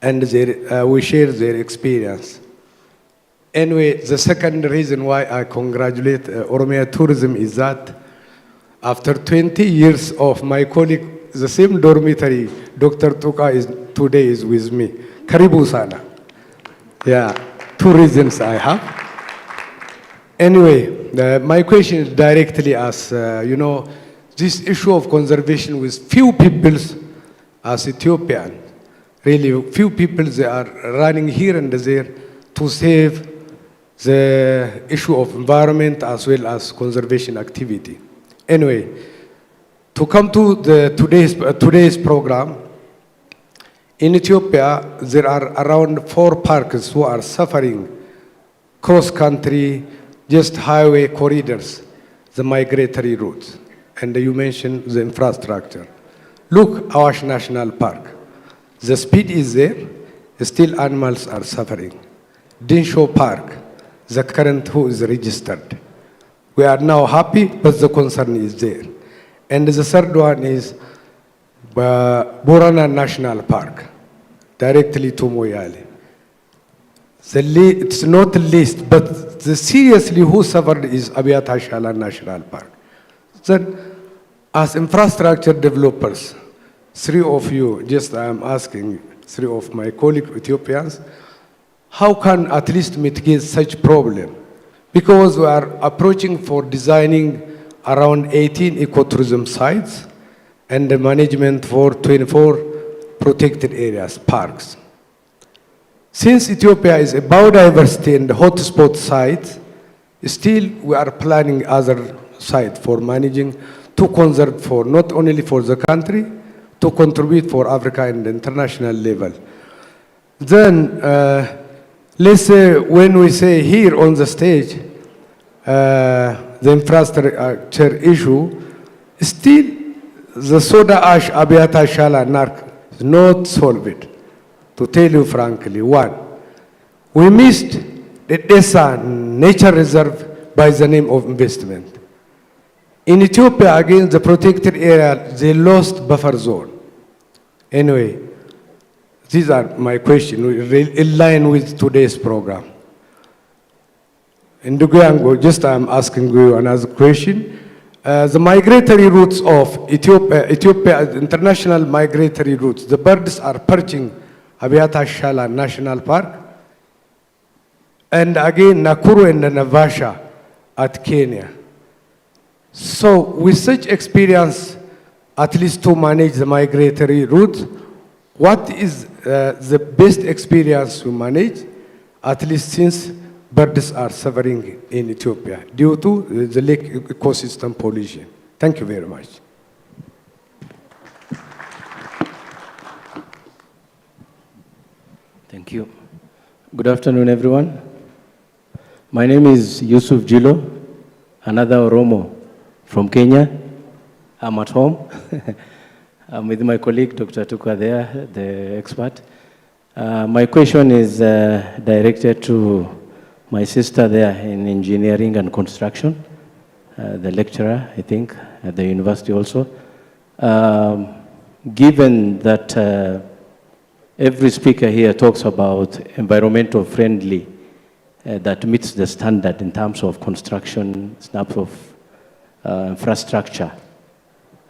and we share their experience. Anyway, the second reason why I congratulate Oromia Tourism is that after 20 years of my colleague, the same dormitory, Dr. Tuka today is with me. Karibu sana. Yeah, two reasons I have. Anyway, my question is directly as, this issue of conservation with few peoples as Ethiopian, really few people they are running here and there to save the issue of environment as well as conservation activity. Anyway, to come to today's program, in Ethiopia, there are around 4 parks who are suffering cross-country, just highway corridors, the migratory routes. And you mentioned the infrastructure. Look, Awash National Park. The speed is there, still animals are suffering. Dinsho Park, the current who is registered. We are now happy, but the concern is there. And the third one is Borana National Park, directly to Moyale. It's not the least, but the seriously who suffered is Abiyata Shala National Park. Then, as infrastructure developers, 3 of you, just I am asking 3 of my colleague Ethiopians, how can at least mitigate such problem? Because we are approaching for designing around 18 ecotourism sites and the management for 24 protected areas, parks. Since Ethiopia is a biodiversity and hotspot site, still we are planning other sites for managing to conserve for not only for the country, to contribute for Africa and the international level. Then, let's say when we say here on the stage, the infrastructure issue, still the soda ash Abiyata Shala NARC is not solved. To tell you frankly, 1, we missed the Desa Nature Reserve by the name of investment. In Ethiopia, again, the protected area, they lost buffer zone. Anyway, these are my questions in line with today's program. In Duguyango, just I'm asking you another question. The migratory routes of Ethiopia, international migratory routes, the birds are perching Abiyata Shala National Park, and again Nakuru and Naivasha at Kenya. So with such experience, at least to manage the migratory routes, what is the best experience to manage, at least since birds are suffering in Ethiopia due to the lake ecosystem pollution? Thank you very much. Thank you. Good afternoon, everyone. My name is Yusuf Jilo, another Oromo from Kenya. I'm at home. I'm with my colleague, Dr. Tuka there, the expert. My question is directed to my sister there in engineering and construction, the lecturer, I think, at the university also. Given that every speaker here talks about environmental friendly that meets the standard in terms of construction, snaps of infrastructure.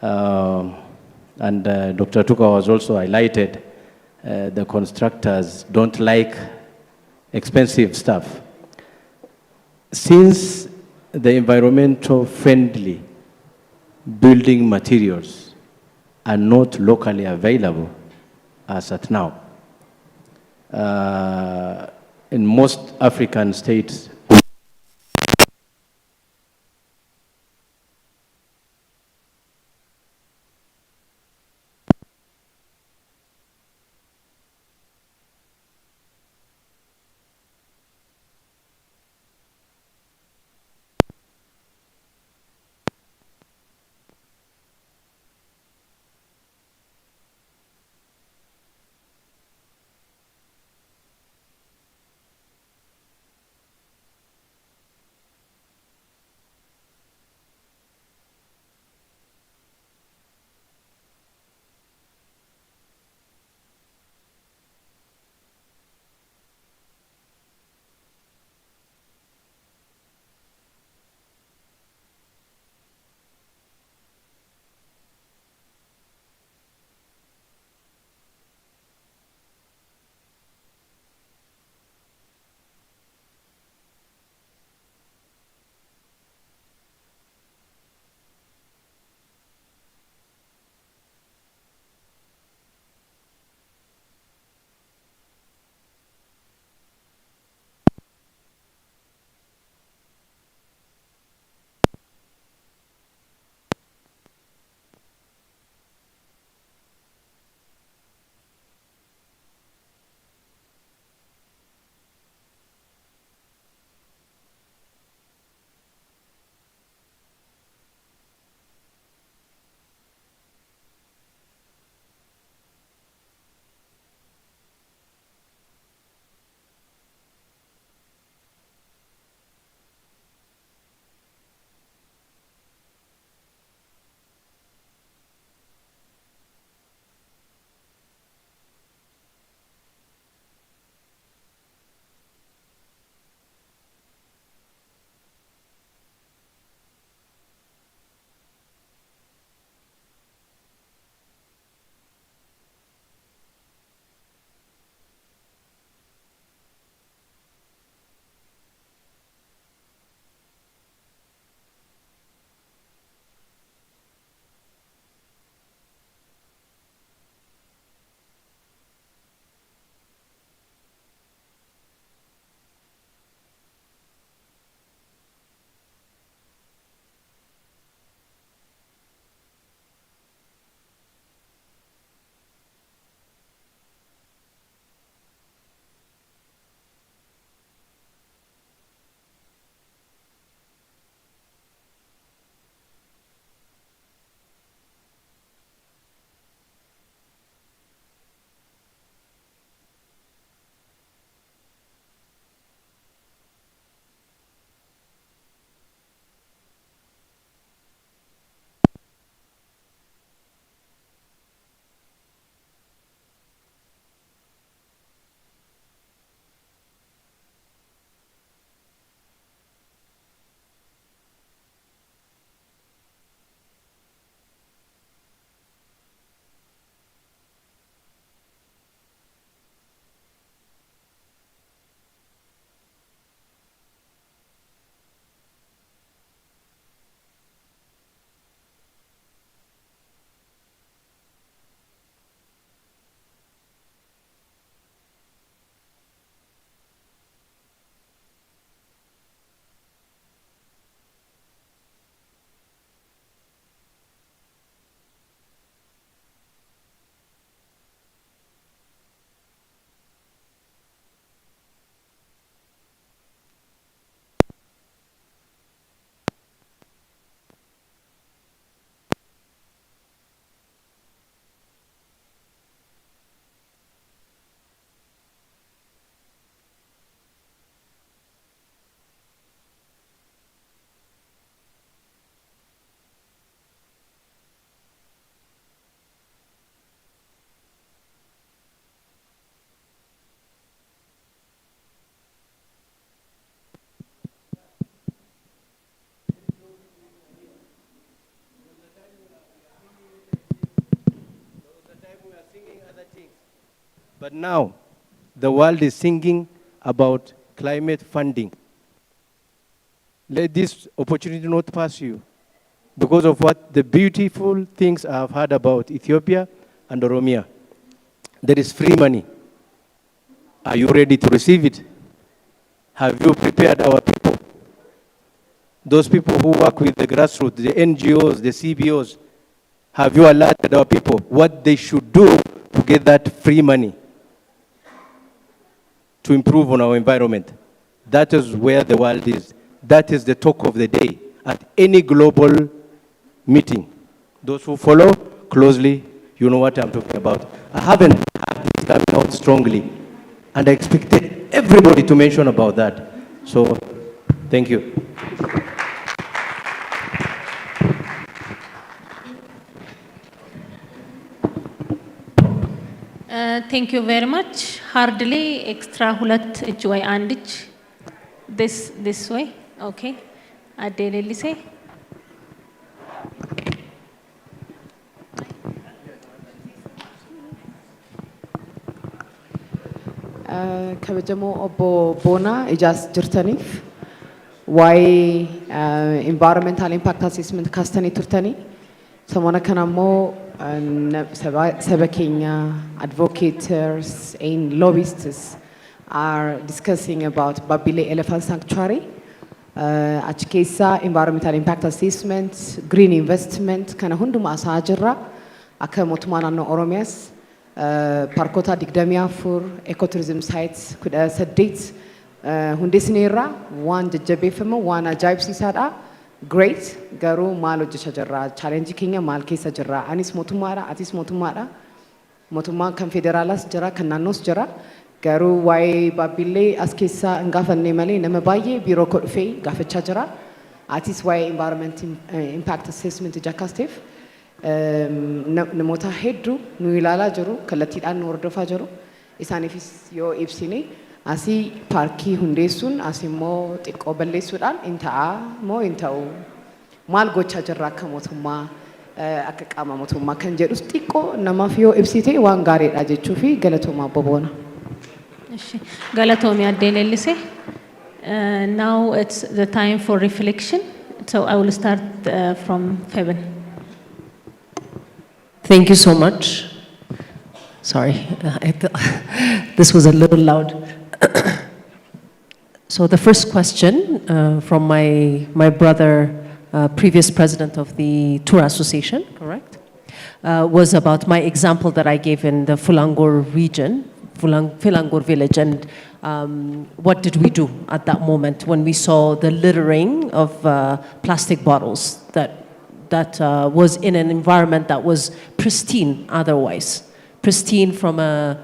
And Dr. Tuka was also highlighted, the constructors don't like expensive stuff. Since the environmental friendly building materials are not locally available as at now, in most African states, But now, the world is singing about climate funding. Let this opportunity not pass you because of what the beautiful things I've heard about Ethiopia and Oromia. There is free money. Are you ready to receive it? Have you prepared our people? Those people who work with the grassroots, the NGOs, the CBOs, have you alerted our people what they should do to get that free money to improve on our environment? That is where the world is. That is the talk of the day at any global meeting. Those who follow closely, you know what I'm talking about. I haven't had this coming out strongly, and I expected everybody to mention about that. So, thank you. Thank you very much. Hardly extra hulat joy andich. This way. Okay. Adele say. Kabajamoo obbo Boonaa ijaas jirtaniif waa'ee environmental impact assessment kaastanii turtanii samoona kana immoo saba keenya advocates and lobbyists are discussing about Babile Elephant Sanctuary. Achi keessa environmental impact assessment, green investment kana hunduma asaa jirra akka mootummaa naannoo Oromiyaas parkota digdamii afur ecotourism sites kudha saddeet hundeessineerra waan jajjabeeffame waan ajaa'ibsiisaadha. Great garuu maal hojjechaa jirra challenge keenya maal keessa jirra anis mootummaadha atis mootummaadha mootummaan kan federaalaas jira kan naannoos jira garuu waa'ee Baabbilee as keessa hin gaafanne malee nama baay'ee biiroo koo dhufee gaafachaa jira atis waa'ee environment impact assessment jakkasteef namoota hedduu nu ilaalaa jiru kallattiidhaan nu hordofaa jiru isaaniifis yoo ibsine asii paarkii hundeessuun asii immoo xiqqoo balleessuudhaan in ta'a moo in ta'u maal gochaa jirra akka mootummaa akka qaama mootummaa kan jedhus xiqqoo namaaf yoo ibsite waan gaariidha jechuu fi galatoomaa boboona. Galatoomi addeen ellise. Now it's the time for reflection. So I will start from Feben. Thank you so much. Sorry, this was a little loud. So the first question from my brother, previous president of the Tour Association, correct? Was about my example that I gave in the Fulangor region, Fulangor village, and what did we do at that moment when we saw the littering of plastic bottles that was in an environment that was pristine otherwise, pristine from a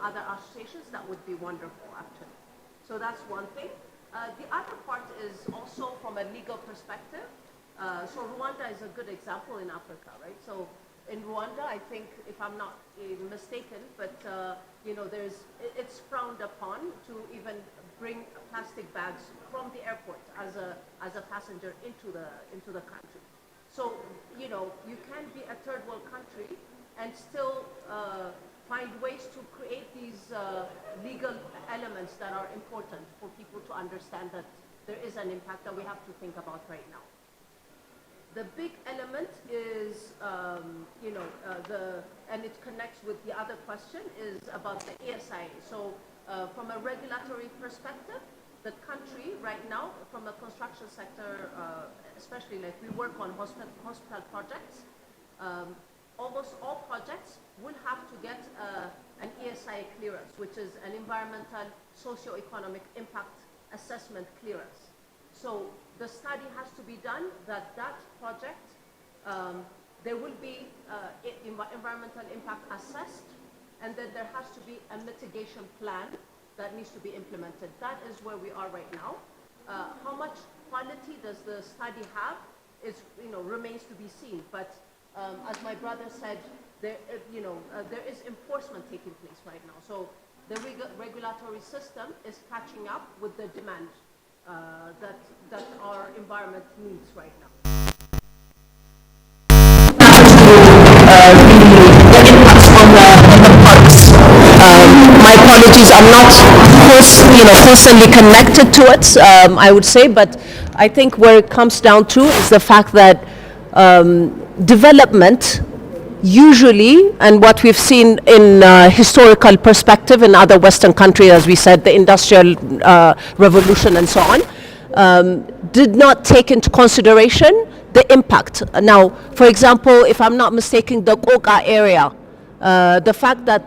other associations, that would be wonderful, actually. So that's one thing. The other part is also from a legal perspective. So Rwanda is a good example in Africa, right? So in Rwanda, I think, if I'm not mistaken, but you know, it's frowned upon to even bring plastic bags from the airport as a passenger into the country. So you know, you can be a third world country and still find ways to create these legal elements that are important for people to understand that there is an impact that we have to think about right now. The big element is, you know, and it connects with the other question, is about the ESIA. So from a regulatory perspective, the country right now, from a construction sector, especially like we work on hospital projects, almost all projects will have to get an ESIA clearance, which is an environmental socio-economic impact assessment clearance. So the study has to be done that project, there will be environmental impact assessed, and then there has to be a mitigation plan that needs to be implemented. That is where we are right now. How much quality does the study have is, you know, remains to be seen. But as my brother said, there, you know, there is enforcement taking place right now. So the regulatory system is catching up with the demand that our environment needs right now. My apologies, I'm not personally connected to it, I would say, but I think where it comes down to is the fact that development usually, and what we've seen in historical perspective in other Western countries, as we said, the Industrial Revolution and so on, did not take into consideration the impact. Now, for example, if I'm not mistaken, the Koka area, the fact that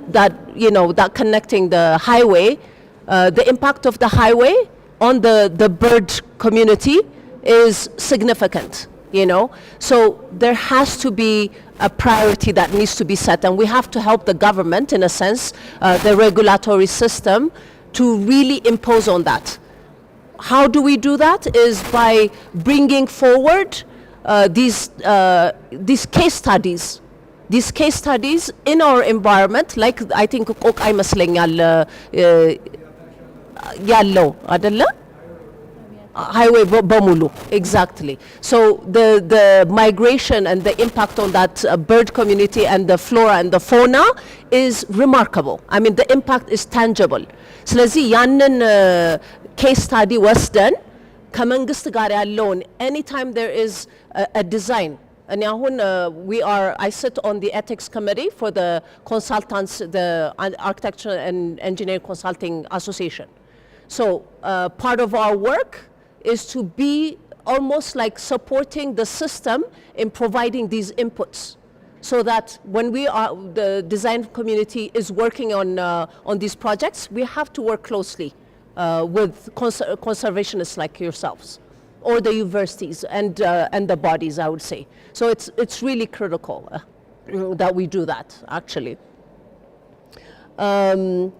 you know, that connecting the highway, the impact of the highway on the bird community is significant, you know. So there has to be a priority that needs to be set, and we have to help the government, in a sense, the regulatory system, to really impose on that. How do we do that? Is by bringing forward these case studies. These case studies in our environment, like I think ቆቃ ይመስለኛል ያለው አይደለ? Highway በሙሉ, exactly. So the migration and the impact on that bird community and the flora and the fauna is remarkable. I mean, the impact is tangible. ስለዚህ ያንን case study ወስደን ከመንግስት ጋር ያለውን anytime there is a design. And I sit on the ethics committee for the consultants, the Architecture and Engineering Consulting Association. So part of our work is to be almost like supporting the system in providing these inputs, so that when the design community is working on these projects, we have to work closely with conservationists like yourselves, or the universities and the bodies, I would say. So it's really critical that we do that, actually. In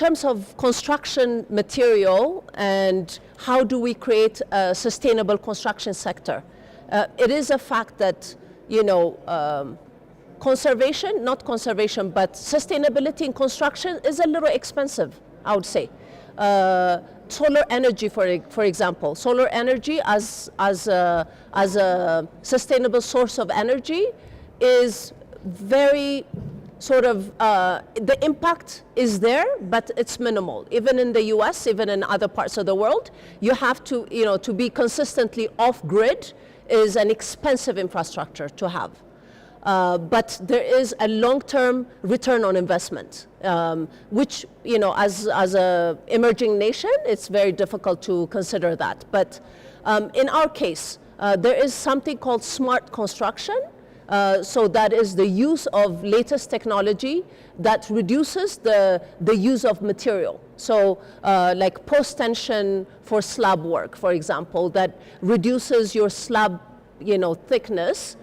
terms of construction material and how do we create a sustainable construction sector, it is a fact that, you know, not conservation, but sustainability in construction is a little expensive, I would say. Solar energy, for example, solar energy as a sustainable source of energy is very sort of, the impact is there, but it's minimal. Even in the US, even in other parts of the world, you have to, you know, to be consistently off-grid is an expensive infrastructure to have. But there is a long-term return on investment, which, you know, as a emerging nation, it's very difficult to consider that. But in our case, there is something called smart construction. So that is the use of latest technology that reduces the use of material. So like post-tension for slab work, for example, that reduces your slab, you know, thickness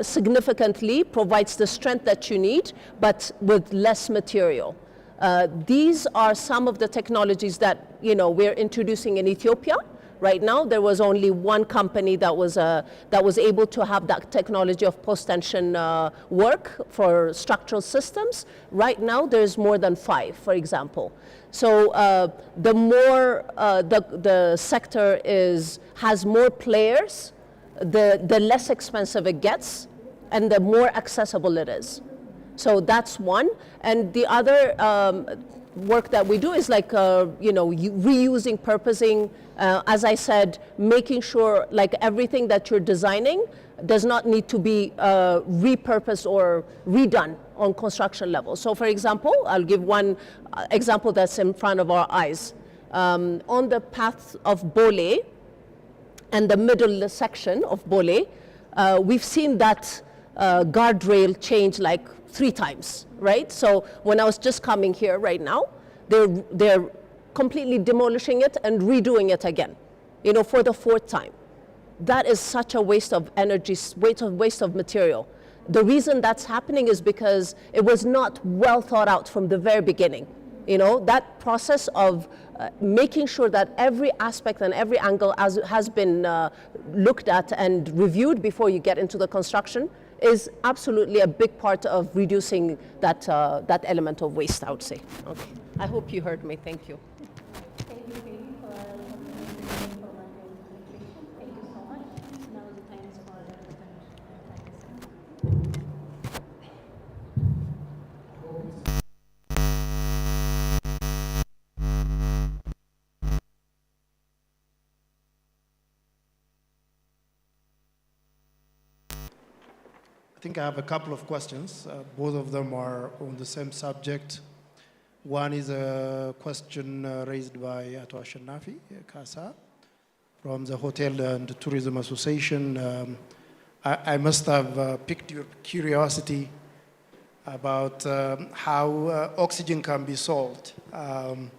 significantly, provides the strength that you need, but with less material. These are some of the technologies that we're introducing in Ethiopia. Right now, there was only one company that was able to have that technology of post-tension work for structural systems. Right now, there's more than 5, for example. So the more the sector has more players, the less expensive it gets, and the more accessible it is. So that's one. And the other work that we do is like, reusing, purposing, as I said, making sure like everything that you're designing does not need to be repurposed or redone on construction level. So for example, I'll give one example that's in front of our eyes. On the path of Bole and the middle section of Bole, we've seen that guardrail change like 3 times, right? So when I was just coming here right now, they're completely demolishing it and redoing it again, for the 4th time. That is such a waste of energy, waste of material. The reason that's happening is because it was not well thought out from the very beginning. That process of making sure that every aspect and every angle has been looked at and reviewed before you get into the construction is absolutely a big part of reducing that element of waste, I would say. Okay. I hope you heard me. Thank you. Thank you, Katie, for Thank you so much. Now the time is for I think I have a couple of questions. Both of them are on the same subject. One is a question raised by Ato Ashenafi Kasa from the Hotel and Tourism Association. I must have piqued your curiosity about how oxygen can be sold to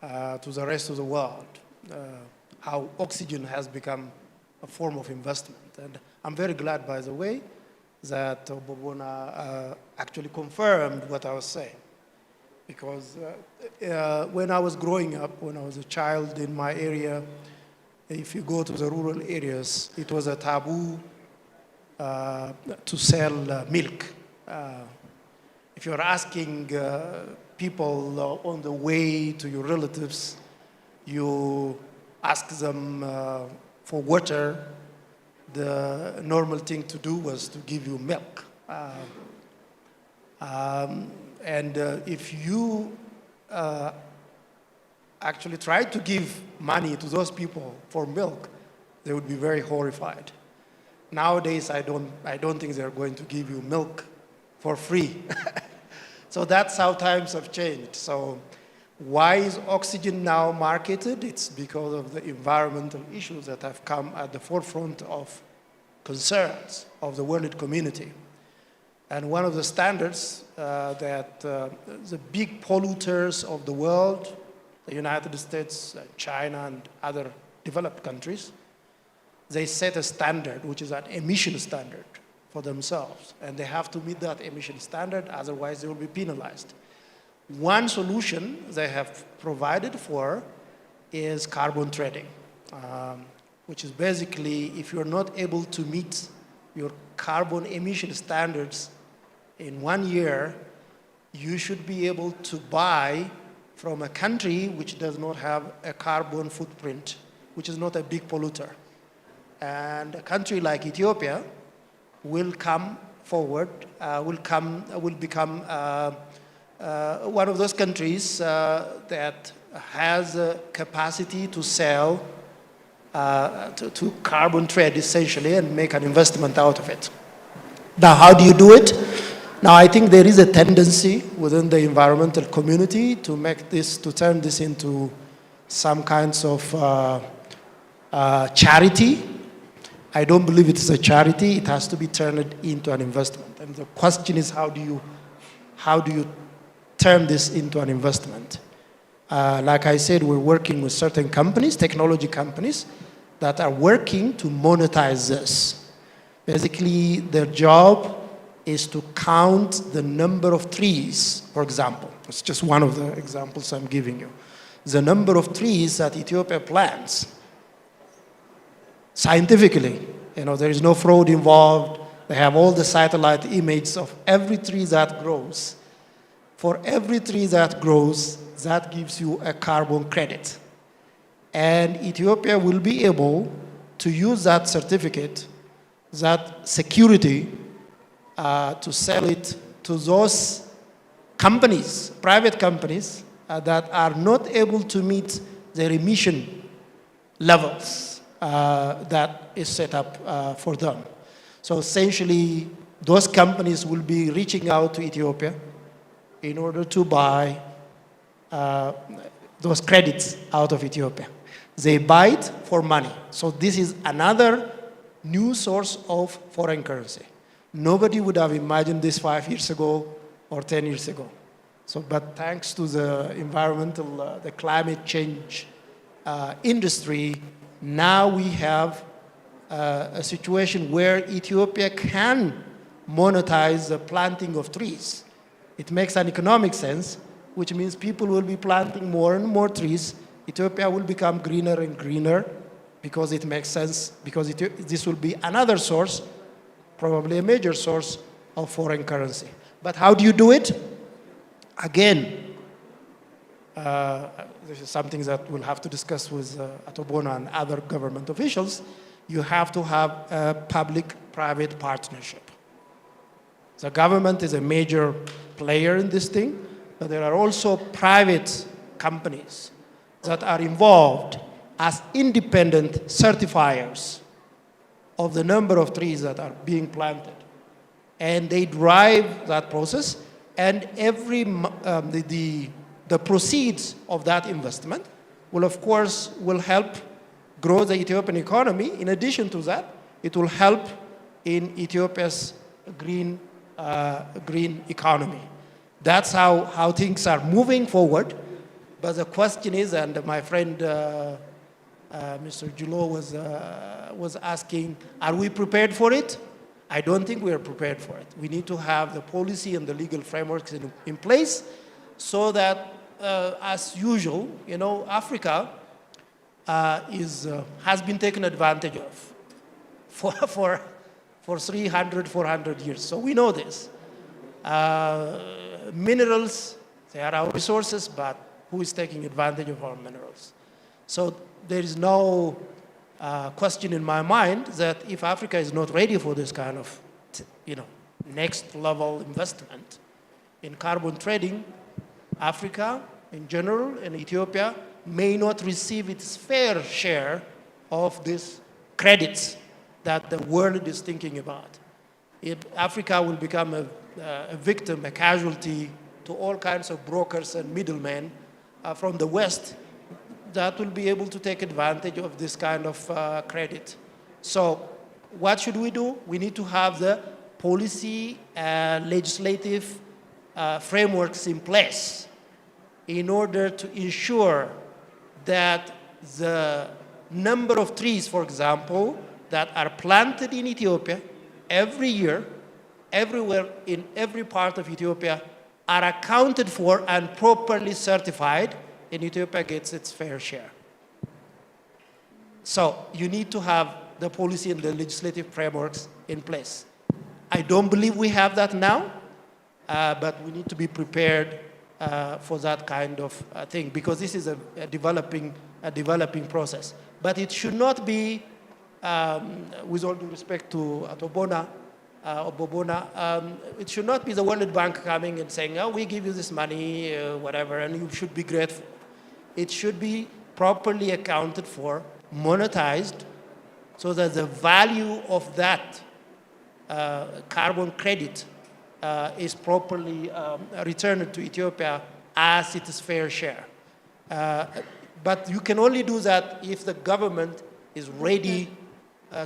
the rest of the world, how oxygen has become a form of investment. And I'm very glad, by the way, that Bobona actually confirmed what I was saying. Because when I was growing up, when I was a child in my area, if you go to the rural areas, it was a taboo to sell milk. If you're asking people on the way to your relatives, you ask them for water, the normal thing to do was to give you milk. And if you actually tried to give money to those people for milk, they would be very horrified. Nowadays, I don't think they're going to give you milk for free. So that's how times have changed. So why is oxygen now marketed? It's because of the environmental issues that have come at the forefront of concerns of the world community. And one of the standards that the big polluters of the world, the United States, China, and other developed countries, they set a standard, which is an emission standard for themselves. And they have to meet that emission standard, otherwise they will be penalized. One solution they have provided for is carbon trading, which is basically if you're not able to meet your carbon emission standards in 1 year, you should be able to buy from a country which does not have a carbon footprint, which is not a big polluter. And a country like Ethiopia will come forward, will become one of those countries that has a capacity to sell, to carbon trade essentially and make an investment out of it. Now, how do you do it? Now, I think there is a tendency within the environmental community to make this, to turn this into some kinds of charity. I don't believe it is a charity. It has to be turned into an investment. And the question is, how do you turn this into an investment? Like I said, we're working with certain companies, technology companies, that are working to monetize this. Basically, their job is to count the number of trees, for example. It's just one of the examples I'm giving you. The number of trees that Ethiopia plants. Scientifically, there is no fraud involved. They have all the satellite images of every tree that grows. For every tree that grows, that gives you a carbon credit. And Ethiopia will be able to use that certificate, that security, to sell it to those companies, private companies, that are not able to meet their emission levels that is set up for them. So essentially, those companies will be reaching out to Ethiopia in order to buy those credits out of Ethiopia. They buy it for money. So this is another new source of foreign currency. Nobody would have imagined this 5 years ago or 10 years ago. So, but thanks to the environmental, the climate change industry, now we have a situation where Ethiopia can monetize the planting of trees. It makes an economic sense, which means people will be planting more and more trees. Ethiopia will become greener and greener because it makes sense, because this will be another source, probably a major source of foreign currency. But how do you do it? Again, this is something that we'll have to discuss with Atobona and other government officials. You have to have a public-private partnership. The government is a major player in this thing, but there are also private companies that are involved as independent certifiers of the number of trees that are being planted. And they drive that process, and the proceeds of that investment will, of course, help grow the Ethiopian economy. In addition to that, it will help in Ethiopia's green economy. That's how things are moving forward. But the question is, and my friend Mr. Julo was asking, are we prepared for it? I don't think we are prepared for it. We need to have the policy and the legal frameworks in place so that, as usual, Africa has been taken advantage of for 300, 400 years. So we know this. Minerals, they are our resources, but who is taking advantage of our minerals? So there is no question in my mind that if Africa is not ready for this kind of, next level investment in carbon trading, Africa in general and Ethiopia may not receive its fair share of these credits that the world is thinking about. If Africa will become a victim, a casualty to all kinds of brokers and middlemen from the West that will be able to take advantage of this kind of credit. So what should we do? We need to have the policy and legislative frameworks in place in order to ensure that the number of trees, for example, that are planted in Ethiopia every year, everywhere in every part of Ethiopia, are accounted for and properly certified, and Ethiopia gets its fair share. So you need to have the policy and the legislative frameworks in place. I don't believe we have that now, but we need to be prepared for that kind of thing, because this is a developing process. But it should not be, with all due respect to Atobona, it should not be the World Bank coming and saying, oh, we give you this money, whatever, and you should be grateful. It should be properly accounted for, monetized, so that the value of that carbon credit is properly returned to Ethiopia as its fair share. But you can only do that if the government is ready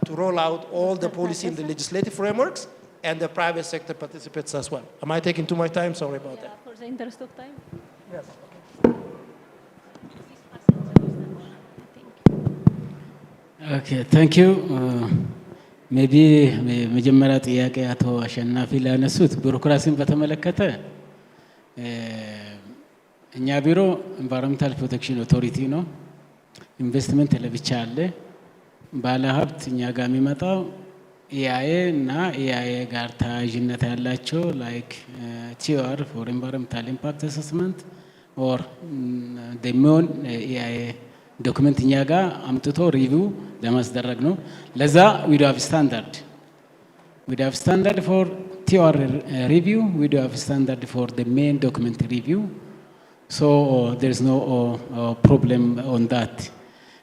to roll out all the policy and the legislative frameworks, and the private sector participates as well. Am I taking too much time? Sorry about that. For the interest of time? Yes. Okay, thank you. ሜቢ መጀመሪያ ጥያቄ አቶ አሸናፊ ላነሱት ቢሮክራሲን በተመለከተ እኛ ቢሮ ኢንቫይሮንመንታል ፕሮቴክሽን ኦቶሪቲ ነው። ኢንቨስትመንት ለብቻ አለ። ባለ ሀብት እኛ ጋር የሚመጣው ኢአይኤ እና ኢአይኤ ጋር ተያያዥነት ያላቸው ላይክ ቲኦአር ፎር ኢንቫይሮንመንታል ኢምፓክት አሰስመንት ኦር ደሚሆን ኢአይኤ ዶክመንት እኛ ጋር አምጥቶ ሪቪው ለማስደረግ ነው። ለዛ ዊ ዱ ሃቭ ስታንዳርድ ፎር ቲኦአር ሪቪው ዊ ዱ ሃቭ ስታንዳርድ ፎር ደ ሜን ዶክመንት ሪቪው ሶ ዜር ኢዝ ኖ ፕሮብለም ኦን ዳት።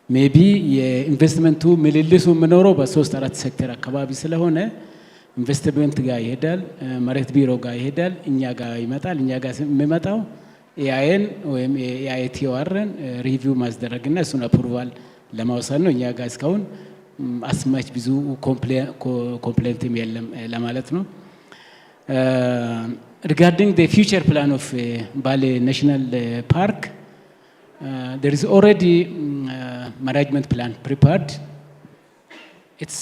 ሜቢ የኢንቨስትመንቱ ምልልሱ የምኖረው በሶስት አራት ሴክተር አካባቢ ስለሆነ ኢንቨስትመንት ጋር ይሄዳል፣ መሬት ቢሮ ጋር ይሄዳል፣ እኛ ጋር ይመጣል። እኛ ጋር የሚመጣው ኤአይኤን ወይም ኤአይ ቲኦአርን ሪቪው ማስደረግና እሱን አፕሩቫል ለማውሰድ ነው። እኛ ጋር እስካሁን አስማች ብዙ ኮምፕሌንትም የለም ለማለት ነው። Regarding the future plan of Bali National Park, there is already management plan prepared. It's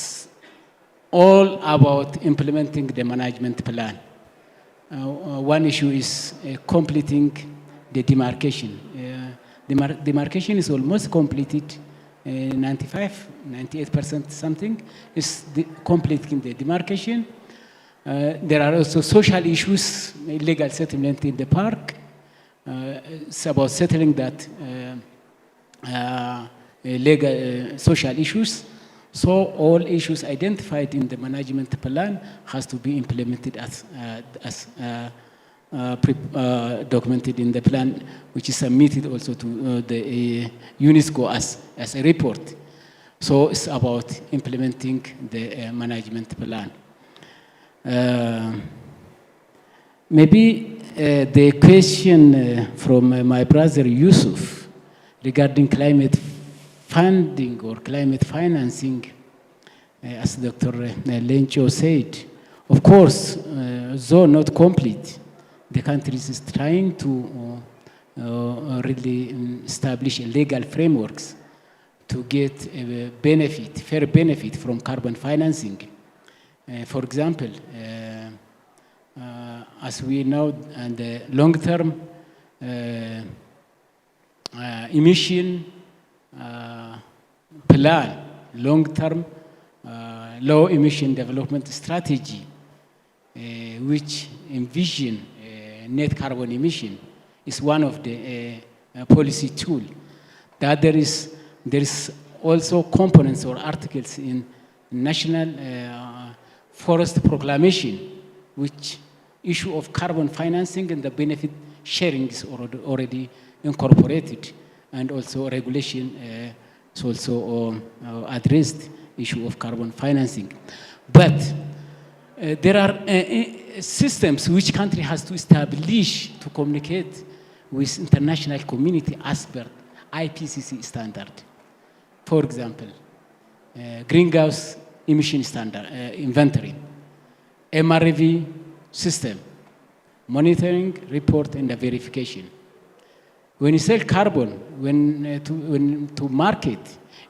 all about implementing the management plan. One issue is completing the demarcation. Demarcation is almost completed, 98% something is completing the demarcation. There are also social issues, illegal settlement in the park. It's about settling that legal social issues. So all issues identified in the management plan has to be implemented as documented in the plan, which is submitted also to the UNESCO as a report. So it's about implementing the management plan. Maybe the question from my brother Yusuf regarding climate funding or climate financing, as Dr. Lencho said, of course, though not complete, the country is trying to really establish legal frameworks to get a benefit, fair benefit from carbon financing. For example, as we know, and the long-term emission plan, long-term low emission development strategy, which envision net carbon emission, is one of the policy tool. That there is also components or articles in national forest proclamation, which issue of carbon financing and the benefit sharing is already incorporated, and also regulation is also addressed issue of carbon financing. But there are systems which country has to establish to communicate with international community as per IPCC standard. For example, greenhouse emission standard inventory, MRV system, monitoring, report, and the verification. When you sell carbon, when to market,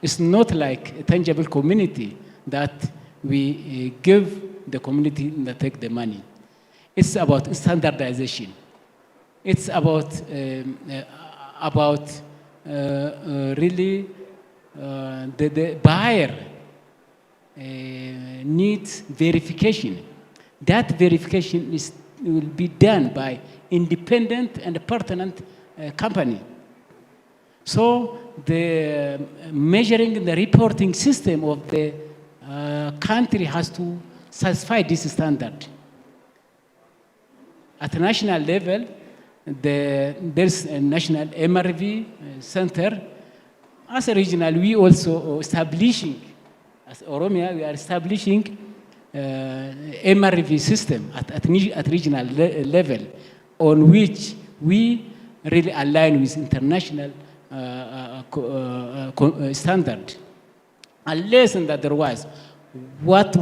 it's not like a tangible community that we give the community that take the money. It's about standardization. It's about really the buyer needs verification. That verification will be done by independent and pertinent company. So the measuring and the reporting system of the country has to satisfy this standard. At national level, there's a national MRV center. As a regional, we also establishing, as Oromia, we are establishing MRV system at regional level, on which we really align with international standard. Unless and otherwise, what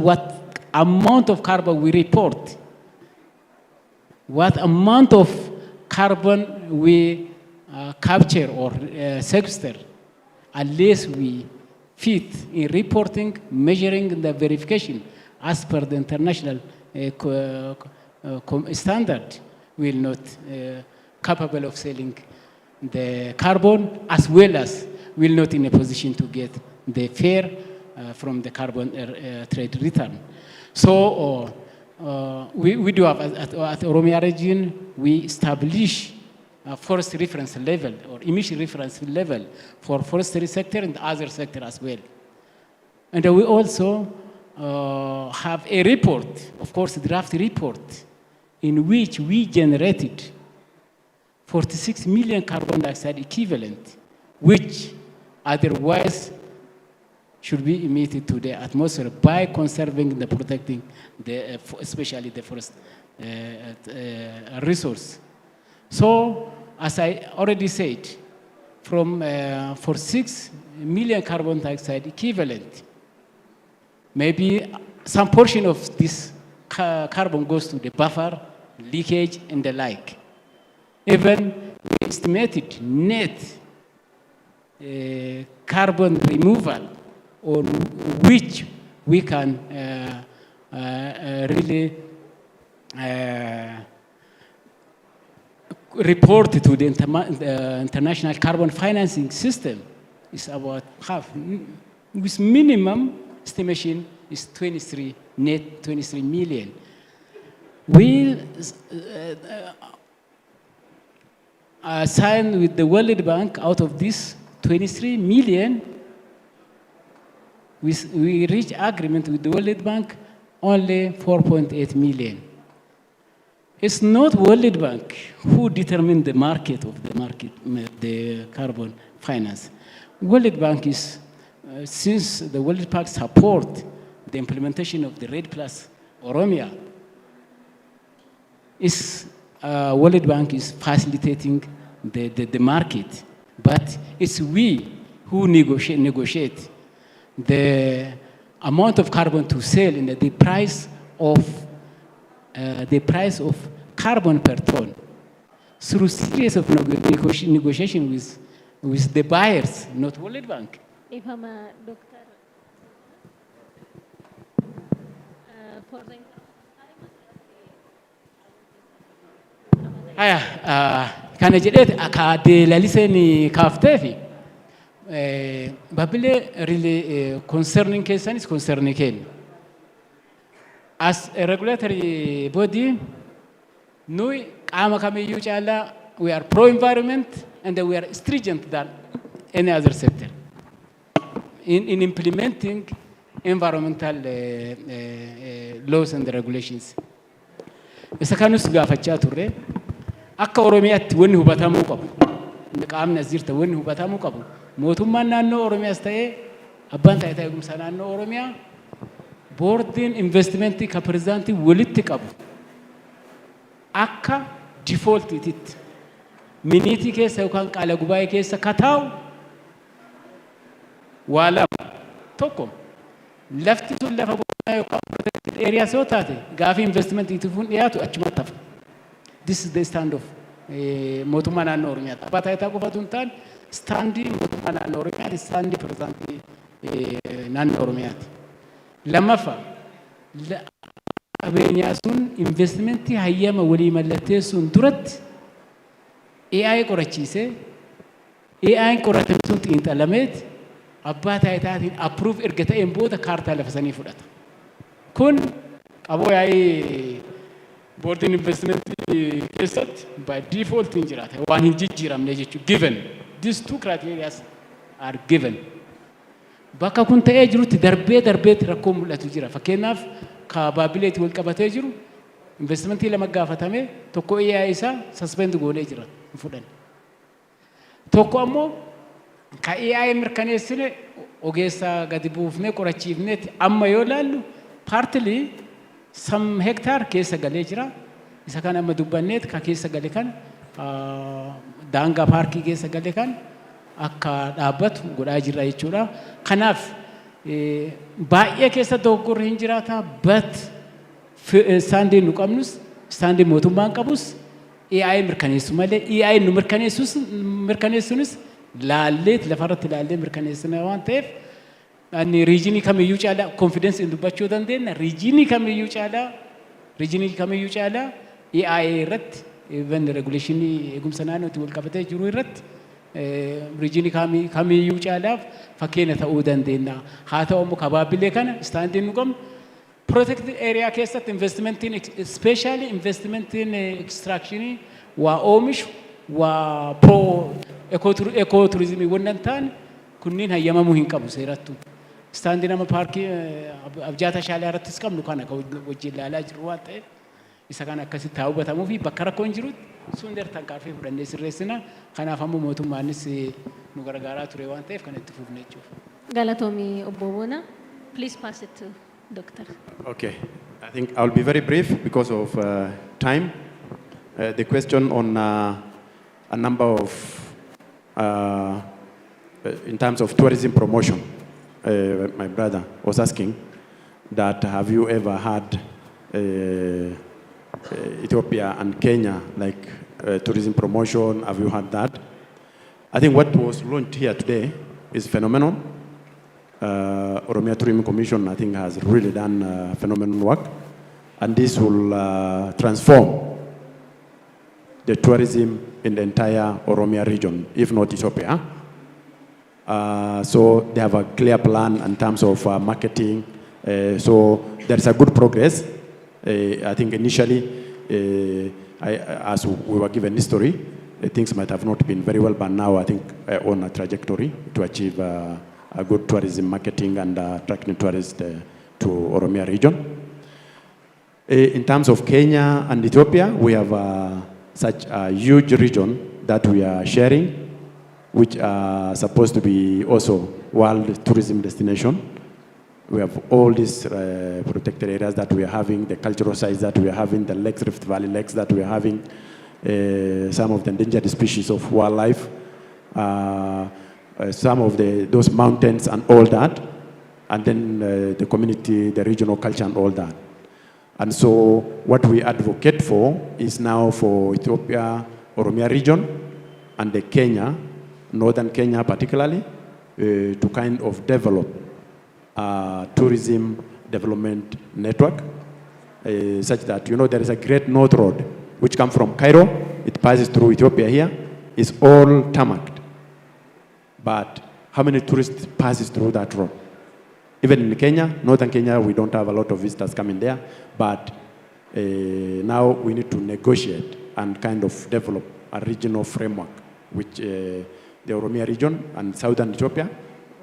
amount of carbon we report, what amount of carbon we capture or sequester, unless we fit in reporting, measuring the verification as per the international standard will not capable of selling the carbon, as well as will not in a position to get the fair from the carbon trade return. So we do have at Oromia region, we establish a forest reference level or emission reference level for forestry sector and other sector as well. And we also have a report, of course, a draft report, in which we generated 46 million carbon dioxide equivalent, which otherwise should be emitted to the atmosphere by conserving and protecting the, especially the forest resource. So, as I already said, for 6 million carbon dioxide equivalent, maybe some portion of this carbon goes to the buffer, leakage, and the like. Even we estimated net carbon removal, on which we can really report to the international carbon financing system is about half. With minimum estimation is 23 net 23 million. We signed with the World Bank. Out of this 23 million, we reached agreement with the World Bank only 4.8 million. It's not World Bank who determined the market of the carbon finance. World Bank is, since the World Bank support the implementation of the RED Plus Oromia, World Bank is facilitating the market, but it's we who negotiate the amount of carbon to sell and the price of carbon per ton through series of negotiation with the buyers, not World Bank. If I'm a doctor, for the kana jedheeti akka deelaliseen kaafteefi babilee really concerning keessanis concerning kenna. As a regulatory body, we are pro-environment and we are stringent than any other sector in implementing environmental laws and regulations. Isa kanus gaafachaa turre akka Oromiyaatti wanni hubatamuu qabu. Qaamni as jirta wanni hubatamuu qabu. Mootummaan naannoo Oromiyaas ta'ee abbaan taayitaa eegumsaa naannoo Oromiyaa boordiin investimentii ka pirezidaantii walitti qabu akka difooltiititti miniitii keessa yookaan qaala gubaa'ee keessa kataa'u waa lama tokko lafti sun lafa bosonaa yookaan protected areas yoo taate gaafii investimentiitiif dhiyaatu achumatti hafa. This is the stand of mootummaa naannoo Oromiyaati. Abbaa taayitaa qofatu hin taane standii mootummaa naannoo Oromiyaati, standii pirezidaantii naannoo Oromiyaati. Lammaffaa qabeenyaa sun investimentii hayyama walii mallatteessuun duratti AI qorachiisee AI qoratame sun xiinxalameet abbaa taayitaatiin approve erga ta'een booda kaartaa lafa sanii fudhata. Kun qaboo yaa'ii boordiin investimentii keessatti by default hin jiraata waan hin jijjiiramne jechuudha. Given these two criteria are given. Bakka kun ta'ee jirutti darbeetti rakkoo mul'atu jira. Fakkeenyaaf ka baabileetti wal qabatee jiru investimentii lama gaafatame tokko AI isaa suspend goonee jira hin fudhan. Tokko ammoo ka AI mirkaneessine ogeessa gadi buufnee qorachiifneetti amma yoo laallu partly some hectare keessa galee jira. Isa kan amma dubbanneet ka keessa gale kan daangaa paarkii keessa gale kan akka dhaabbatu godhaa jirra jechuudha. Kanaaf baay'ee keessa dogoggorri hin jiraata, but standii nu qabnus standii mootummaan qabus AI mirkaneessu malee AI nu mirkaneessunis laalleet lafarratti laallee mirkaneessina waan ta'eef Ani regioni kamiyyuu caalaa confidence in dubbachuu dandeenya. Regioni kamiyyuu caalaa EIA irratti even regulation eegumsa naannootti wal qabatee jiru irratti regioni kamiyyuu caalaaf fakkeenya ta'uu dandeenya. Haa ta'u immoo kabaabilee kana standing nu qabnu protected area keessatti investment in especially investment in extraction waa oomishu waa pro ecotourism wannan ta'an kunniin hayyamamuu hin qabu seerattu. Standing nama paarkii abjaata shaalee irrattis qabnu kana wajjin ilaalaa jiru waan ta'eef isa kana akkasitti haa hubatamuu fi bakka rakkoon jirutti sun dertan kaafee fudhannee sirreessina. Kanaaf ammoo mootummaanis nu gargaaraa ture waan ta'eef kan itti fufne jechuudha. Galatoomi Obbo Boonaa. Please pass it to Doctor. Okay, I think I'll be very brief because of time. The question on a number of, in terms of tourism promotion, my brother was asking that have you ever had Ethiopia and Kenya like tourism promotion? Have you had that? I think what was launched here today is phenomenal. Oromia Tourism Commission, I think, has really done phenomenal work, and this will transform the tourism in the entire Oromia region, if not Ethiopia. So they have a clear plan in terms of marketing. So there's a good progress. I think initially, as we were given history, things might have not been very well, but now I think on a trajectory to achieve a good tourism marketing and attracting tourists to Oromia region. In terms of Kenya and Ethiopia, we have such a huge region that we are sharing, which are supposed to be also world tourism destination. We have all these protected areas that we are having, the cultural sites that we are having, the lakes, Rift Valley lakes that we are having, some of the endangered species of wildlife, some of those mountains and all that, and then the community, the regional culture and all that. And so what we advocate for is now for Ethiopia, Oromia region, and the Kenya, northern Kenya particularly, to kind of develop a tourism development network, such that, you know, there is a great North Road, which comes from Cairo, it passes through Ethiopia here, it's all tarmacked. But how many tourists passes through that road? Even in Kenya, northern Kenya, we don't have a lot of visitors coming there, but now we need to negotiate and kind of develop a regional framework, which the Oromia region and southern Ethiopia,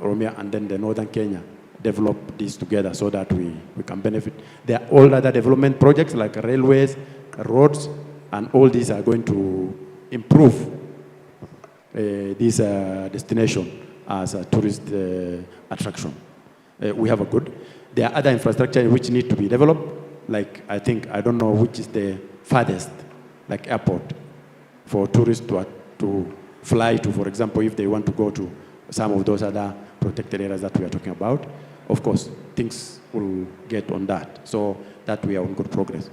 Oromia, and then the northern Kenya, develop this together so that we can benefit. There are all other development projects like railways, roads, and all these are going to improve this destination as a tourist attraction. We have a good. There are other infrastructure which need to be developed, like I think, I don't know which is the farthest, like airport, for tourists to fly to, for example, if they want to go to some of those other protected areas that we are talking about. Of course, things will get on that, so that we are on good progress.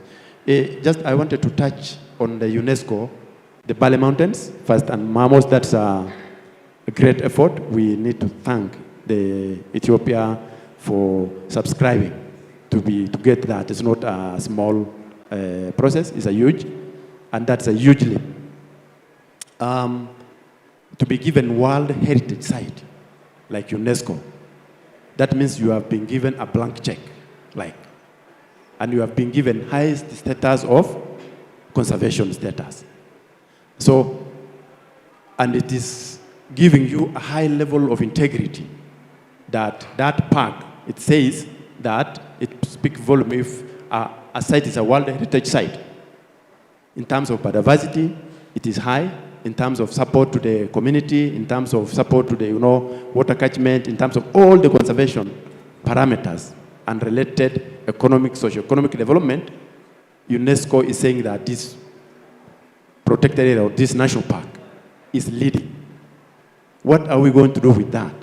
Just I wanted to touch on the UNESCO, the Bali Mountains, first and foremost. That's a great effort. We need to thank the Ethiopia for subscribing to get that. It's not a small process, it's a huge, and that's a huge leap. To be given World Heritage Site, like UNESCO, that means you have been given a blank check, and you have been given highest status of conservation status. So, and it is giving you a high level of integrity that park, it says that it speaks volume if a site is a World Heritage Site. In terms of biodiversity, it is high. In terms of support to the community, in terms of support to the water catchment, in terms of all the conservation parameters and related economic, socio-economic development, UNESCO is saying that this protected area or this national park is leading. What are we going to do with that?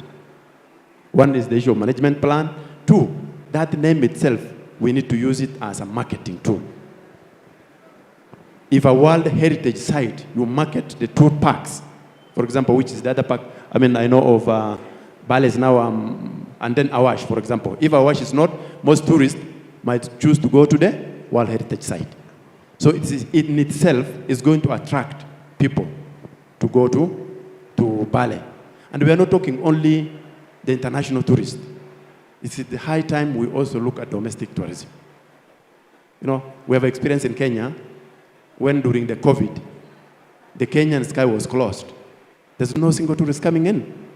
One is the issue of management plan. Two, that name itself, we need to use it as a marketing tool. If a World Heritage Site, you market the two parks, for example, which is the other park. I mean, I know of Bali is now And then Awash, for example. If Awash is not, most tourists might choose to go to the World Heritage Site. So it in itself is going to attract people to go to Bali. And we are not talking only the international tourists. It's the high time we also look at domestic tourism. You know, we have experience in Kenya when during the COVID, the Kenyan sky was closed. There's no single tourist coming in.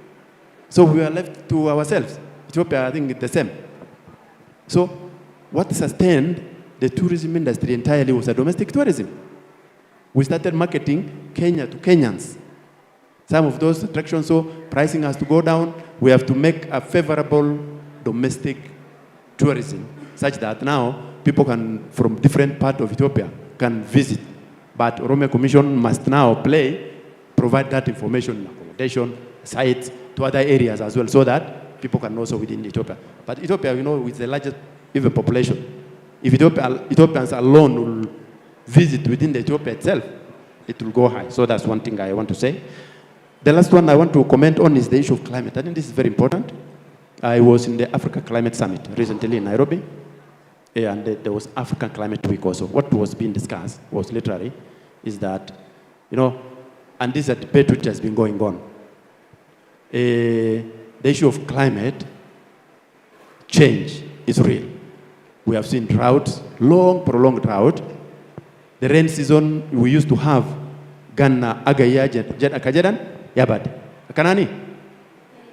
So we are left to ourselves. Ethiopia, I think, it's the same. So what sustained the tourism industry entirely was a domestic tourism. We started marketing Kenya to Kenyans. Some of those attractions, so pricing has to go down. We have to make a favorable domestic tourism such that now people can, from different parts of Ethiopia, can visit. But Oromia Commission must now provide that information, accommodation, sites, to other areas as well, so that people can also within Ethiopia. But Ethiopia, you know, is the largest even population. If Ethiopians alone will visit within the Ethiopia itself, it will go high. So that's one thing I want to say. The last one I want to comment on is the issue of climate. I think this is very important. I was in the Africa Climate Summit recently in Nairobi, and there was African Climate Week also. What was being discussed was literally is that, you know, and this is a debate which has been going on. The issue of climate change is real. We have seen droughts, long, prolonged drought. The rain season we used to have, ganna agaya jet akajadan, yabad. Kanani?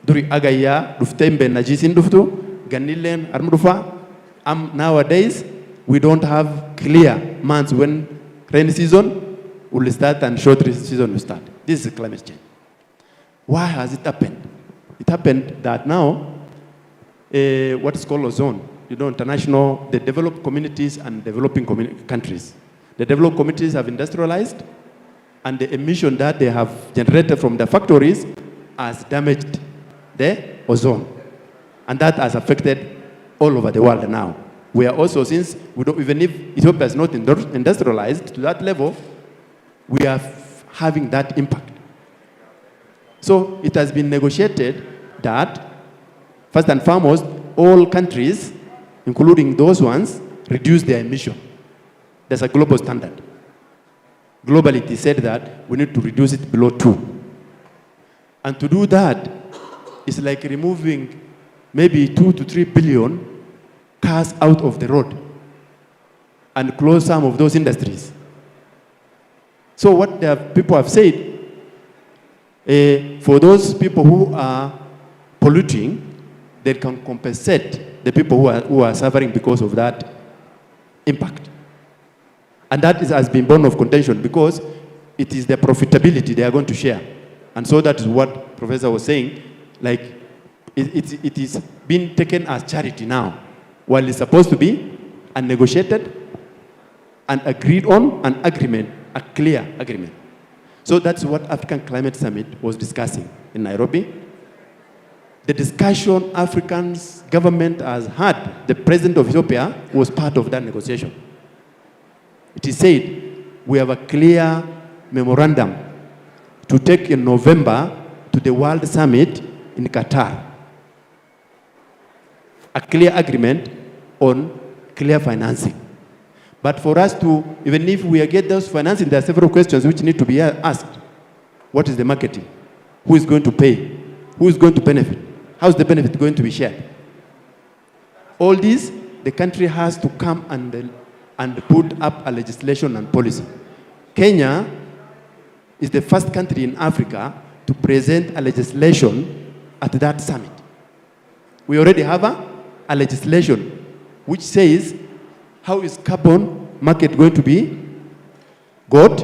Duri agaya, duftembe najisin duftu, ganilen armdufa. Nowadays, we don't have clear months when rainy season will start and short season will start. This is climate change. Why has it happened? It happened that now, what is called ozone, you know, international, the developed communities and developing countries. The developed communities have industrialized, and the emission that they have generated from the factories has damaged the ozone. And that has affected all over the world now. We are also, since we don't, even if Ethiopia is not industrialized to that level, we are having that impact. So it has been negotiated that, first and foremost, all countries, including those ones, reduce their emission. There's a global standard. Globally, it is said that we need to reduce it below 2. And to do that, it's like removing maybe 2 to 3 billion cars out of the road and close some of those industries. So what the people have said, for those people who are polluting, they can compensate the people who are suffering because of that impact. And that has been bone of contention because it is the profitability they are going to share. And so that is what Professor was saying, like it is being taken as charity now, while it's supposed to be a negotiated and agreed on an agreement, a clear agreement. So that's what African Climate Summit was discussing in Nairobi. The discussion African's government has had, the president of Ethiopia was part of that negotiation. It is said we have a clear memorandum to take in November to the World Summit in Qatar. A clear agreement on clear financing. But for us to, even if we get those financing, there are several questions which need to be asked. What is the marketing? Who is going to pay? Who is going to benefit? How is the benefit going to be shared? All these, the country has to come and put up a legislation and policy. Kenya is the first country in Africa to present a legislation at that summit. We already have a legislation which says how is carbon market going to be got,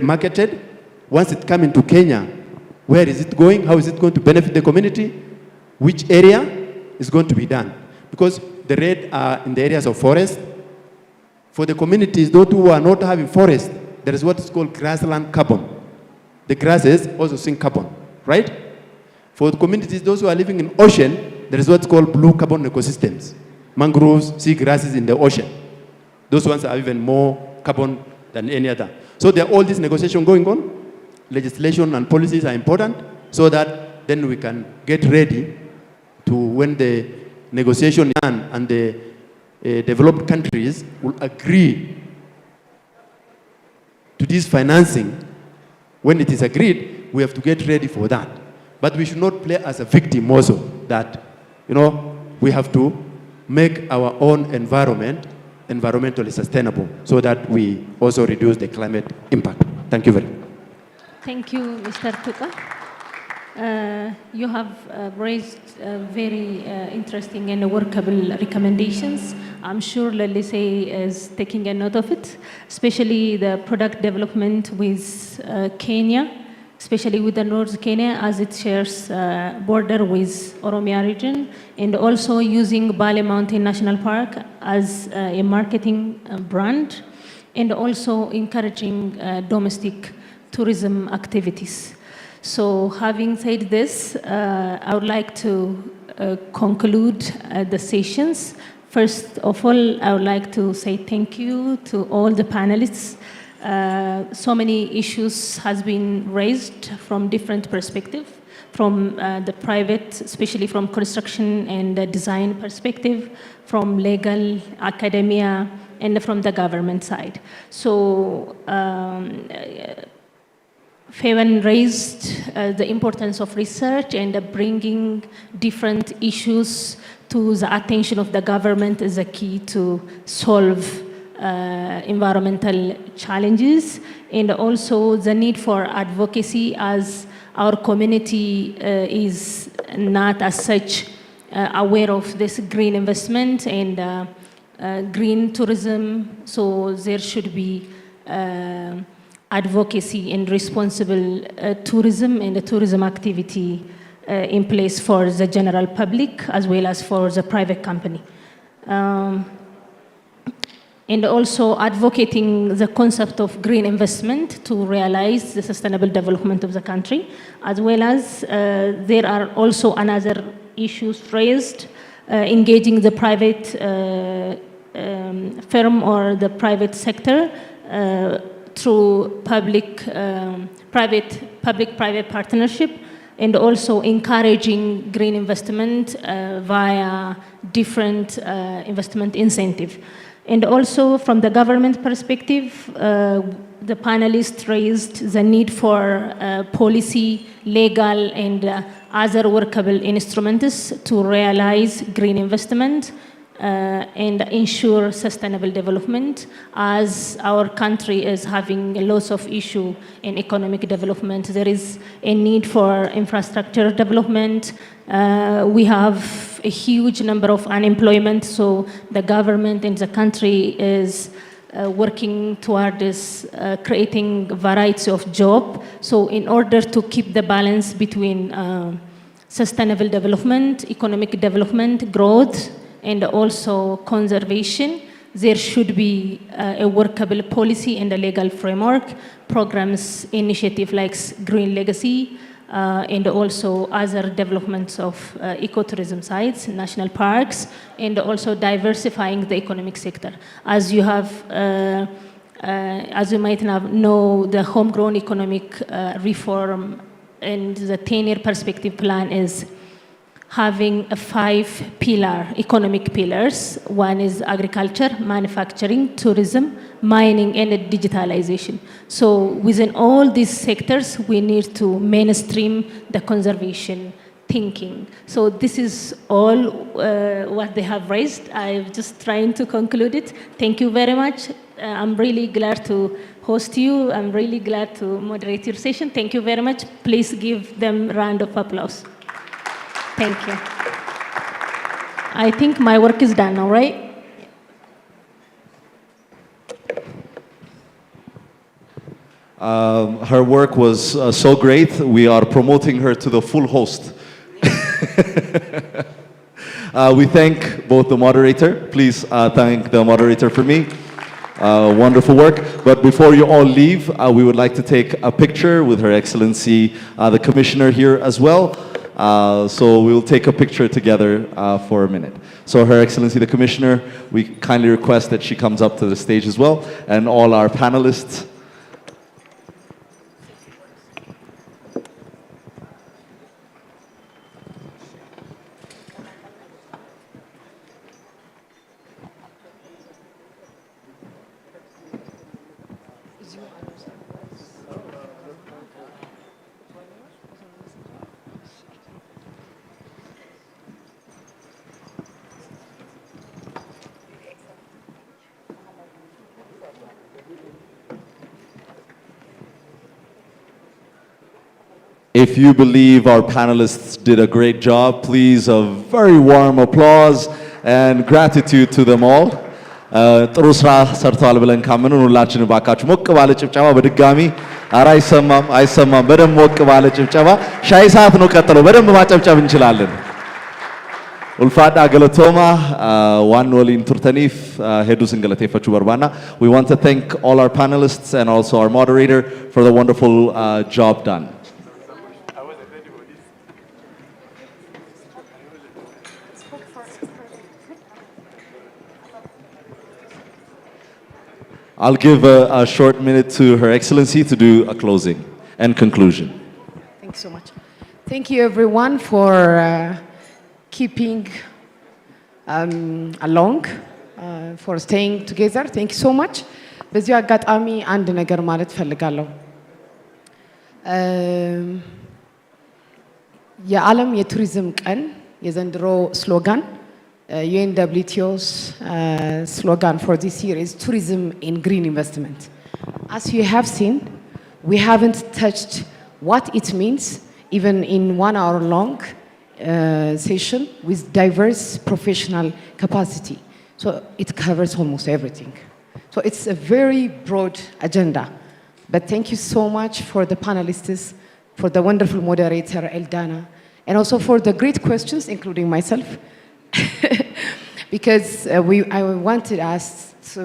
marketed, once it comes into Kenya, where is it going, how is it going to benefit the community, which area is going to be done. Because the red are in the areas of forest. For the communities, those who are not having forest, there is what is called grassland carbon. The grasses also sink carbon, right? For the communities, those who are living in ocean, there is what's called blue carbon ecosystems. Mangroves, sea grasses in the ocean. Those ones are even more carbon than any other. So there are all these negotiations going on. Legislation and policies are important so that then we can get ready to when the negotiation is done and the developed countries will agree to this financing. When it is agreed, we have to get ready for that. But we should not play as a victim also, that, you know, we have to make our own environment environmentally sustainable so that we also reduce the climate impact. Thank you very much. Thank you, Mr. Tuka. You have raised very interesting and workable recommendations. I'm sure Lelise is taking a note of it, especially the product development with Kenya, especially with the North Kenya as it shares border with Oromia region, and also using Bale Mountain National Park as a marketing brand, and also encouraging domestic tourism activities. So having said this, I would like to conclude the sessions. First of all, I would like to say thank you to all the panelists. So many issues has been raised from different perspectives, from the private, especially from construction and design perspective, from legal, academia, and from the government side. So Fevan raised the importance of research and bringing different issues to the attention of the government is a key to solve environmental challenges, and also the need for advocacy as our community is not as such aware of this green investment and green tourism, so there should be advocacy and responsible tourism and the tourism activity in place for the general public as well as for the private company. And also advocating the concept of green investment to realize the sustainable development of the country, as well as there are also another issues raised, engaging the private firm or the private sector through public-private partnership, and also encouraging green investment via different investment incentive. And also from the government perspective, the panelists raised the need for policy, legal, and other workable instruments to realize green investment and ensure sustainable development, as our country is having lots of issue in economic development. There is a need for infrastructure development. We have a huge number of unemployment, so the government and the country is working toward this, creating variety of jobs. So in order to keep the balance between sustainable development, economic development, growth, and also conservation, there should be a workable policy and a legal framework, programs, initiative like Green Legacy, and also other developments of ecotourism sites, national parks, and also diversifying the economic sector. As you have, as you might know, the homegrown economic reform and the 10-year perspective plan is having a 5-pillar economic pillars. One is agriculture, manufacturing, tourism, mining, and digitalization. So within all these sectors, we need to mainstream the conservation thinking. So this is all what they have raised. I'm just trying to conclude it. Thank you very much. I'm really glad to host you. I'm really glad to moderate your session. Thank you very much. Please give them a round of applause. Thank you. I think my work is done now, right? Her work was so great, we are promoting her to the full host. We thank both the moderator. Please thank the moderator for me. Wonderful work. But before you all leave, we would like to take a picture with Her Excellency, the Commissioner here as well. So we'll take a picture together for a minute. So Her Excellency the Commissioner, we kindly request that she comes up to the stage as well, and all our panelists. If you believe our panelists did a great job, please a very warm applause and gratitude to them all. ጥሩ ስራ ሰርተዋል ብለን ካመንን ሁላችንም ባካችሁ ሞቅ ባለ ጭብጨባ በድጋሚ ኧረ አይሰማም በደንብ ሞቅ ባለ ጭብጨባ ሻይ ሰዓት ነው ቀጥለው በደንብ ማጨብጨብ እንችላለን። Ulfaadha galatooma waan waliin turtaniif hedduu sin galateeffachuu barbaanna. We want to thank all our panelists and also our moderator for the wonderful job done. I'll give a short minute to Her Excellency to do a closing and conclusion. Thank you so much. Thank you everyone for keeping along, for staying together. Thank you so much. በዚሁ አጋጣሚ አንድ ነገር ማለት ፈልጋለሁ። የዓለም የቱሪዝም ቀን የዘንድሮ ስሎጋን UNWTO's slogan for this year is tourism in green investment. As you have seen, we haven't touched what it means even in 1 hour long session with diverse professional capacity. So it covers almost everything. So it's a very broad agenda. But thank you so much for the panelists, for the wonderful moderator, Eldana, and also for the great questions, including myself. Because I wanted us to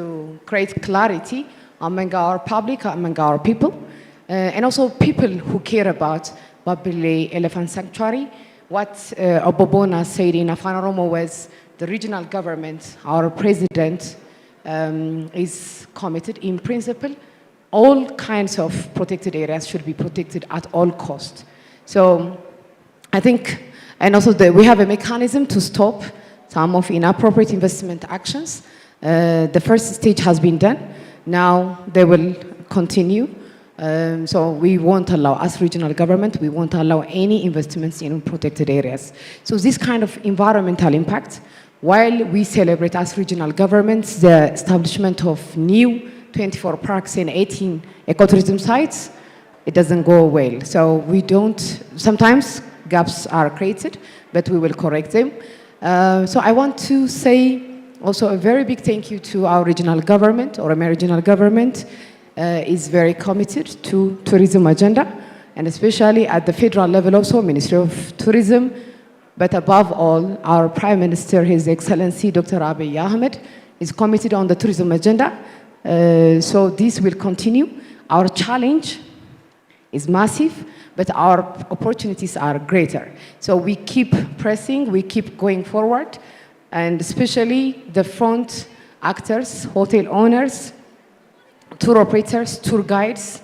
create clarity among our public, among our people, and also people who care about Babile Elephant Sanctuary. What Obobona said in Afan Oromo was the regional government, our president, is committed in principle. All kinds of protected areas should be protected at all costs. So I think, and also we have a mechanism to stop some of inappropriate investment actions. The first stage has been done. Now they will continue. So we won't allow, as regional government, we won't allow any investments in protected areas. So this kind of environmental impact, while we celebrate as regional governments the establishment of new 24 parks and 18 ecotourism sites, it doesn't go well. So we don't, sometimes gaps are created, but we will correct them. So I want to say also a very big thank you to our regional government, Oromia regional government is very committed to tourism agenda, and especially at the federal level also, Ministry of Tourism, but above all, our Prime Minister, His Excellency Dr. Abiy Ahmed, is committed on the tourism agenda. So this will continue. Our challenge is massive, but our opportunities are greater. So we keep pressing, we keep going forward, and especially the front actors, hotel owners, tour operators, tour guides,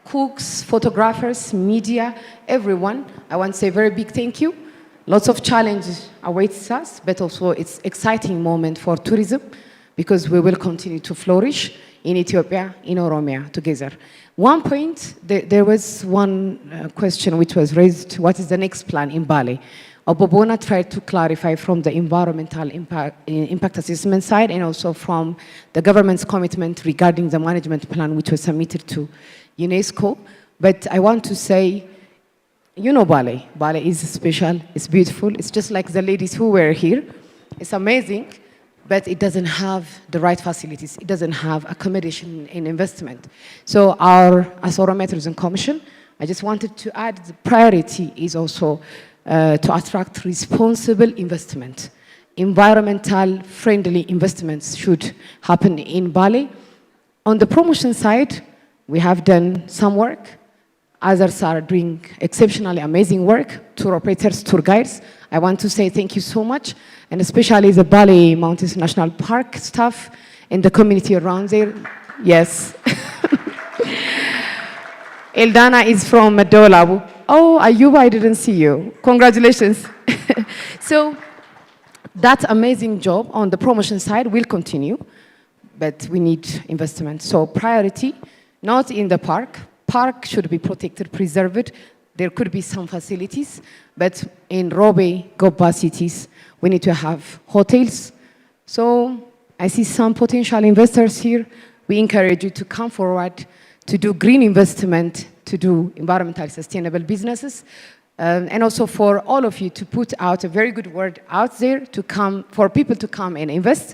cooks, photographers, media, everyone. I want to say a very big thank you. Lots of challenges awaits us, but also it's exciting moment for tourism because we will continue to flourish in Ethiopia, in Oromia together. One point, there was one question which was raised, what is the next plan in Bali? Obobona tried to clarify from the environmental impact assessment side and also from the government's commitment regarding the management plan which was submitted to UNESCO. But I want to say, you know Bali. Bali is special, it's beautiful. It's just like the ladies who were here. It's amazing, but it doesn't have the right facilities. It doesn't have accommodation and investment. So as Oromia Tourism Commission, I just wanted to add the priority is also to attract responsible investment. Environmental friendly investments should happen in Bali. On the promotion side, we have done some work. Others are doing exceptionally amazing work. Tour operators, tour guides. I want to say thank you so much, and especially the Bali Mountains National Park staff and the community around there. Yes. Eldana is from Madolabu. Oh, Ayuba, I didn't see you. Congratulations. So that amazing job on the promotion side will continue, but we need investment. So priority, not in the park. Park should be protected, preserved. There could be some facilities, but in Robe, Goba cities, we need to have hotels. So I see some potential investors here. We encourage you to come forward to do green investment, to do environmentally sustainable businesses. And also for all of you to put out a very good word out there to come, for people to come and invest.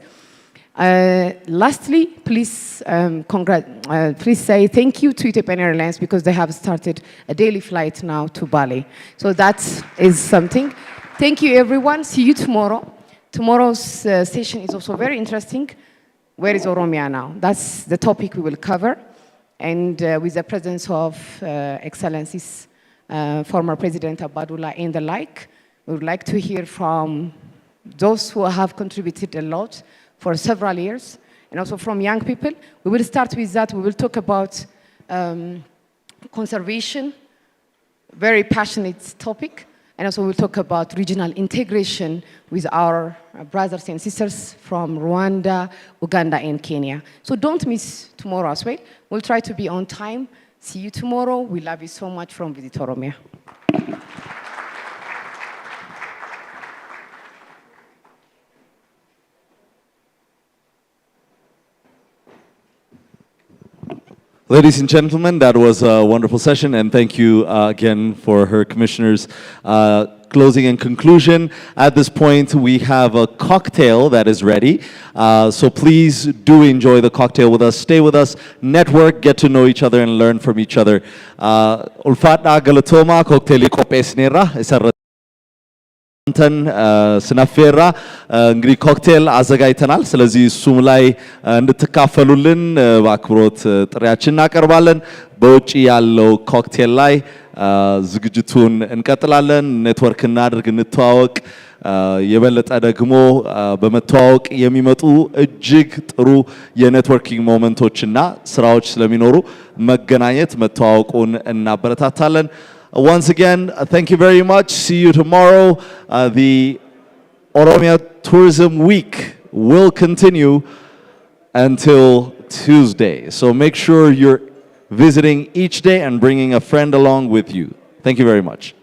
Lastly, please, please say thank you to Ethiopian Airlines because they have started a daily flight now to Bali. So that is something. Thank you, everyone. See you tomorrow. Tomorrow's session is also very interesting. Where is Oromia now? That's the topic we will cover. And with the presence of Excellencies, former President Abadullah and the like, we would like to hear from those who have contributed a lot for several years, and also from young people. We will start with that. We will talk about conservation, very passionate topic, and also we'll talk about regional integration with our brothers and sisters from Rwanda, Uganda, and Kenya. So don't miss tomorrow as well. We'll try to be on time. See you tomorrow. We love you so much from Visit Oromia. Ladies and gentlemen, that was a wonderful session, and thank you again for her commissioner's closing and conclusion. At this point, we have a cocktail that is ready. So please do enjoy the cocktail with us. Stay with us, network, get to know each other, and learn from each other. Ulfadha galatoma cocktaili qopheessneerra. አንተን ስናፌራ እንግዲህ ኮክቴል አዘጋጅተናል። ስለዚህ እሱም ላይ እንድትካፈሉልን በአክብሮት ጥሪያችን እናቀርባለን። በውጪ ያለው ኮክቴል ላይ ዝግጅቱን እንቀጥላለን። ኔትወርክ እናድርግ፣ እንተዋወቅ። የበለጠ ደግሞ በመተዋወቅ የሚመጡ እጅግ ጥሩ የኔትወርኪንግ ሞመንቶችና ስራዎች ስለሚኖሩ መገናኘት መተዋወቁን እናበረታታለን። Once again, thank you very much. See you tomorrow. The Oromia Tourism Week will continue until Tuesday. So make sure you're visiting each day and bringing a friend along with you. Thank you very much.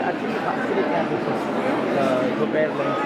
Actually, Pakistan Airlines, Dubai Airlines,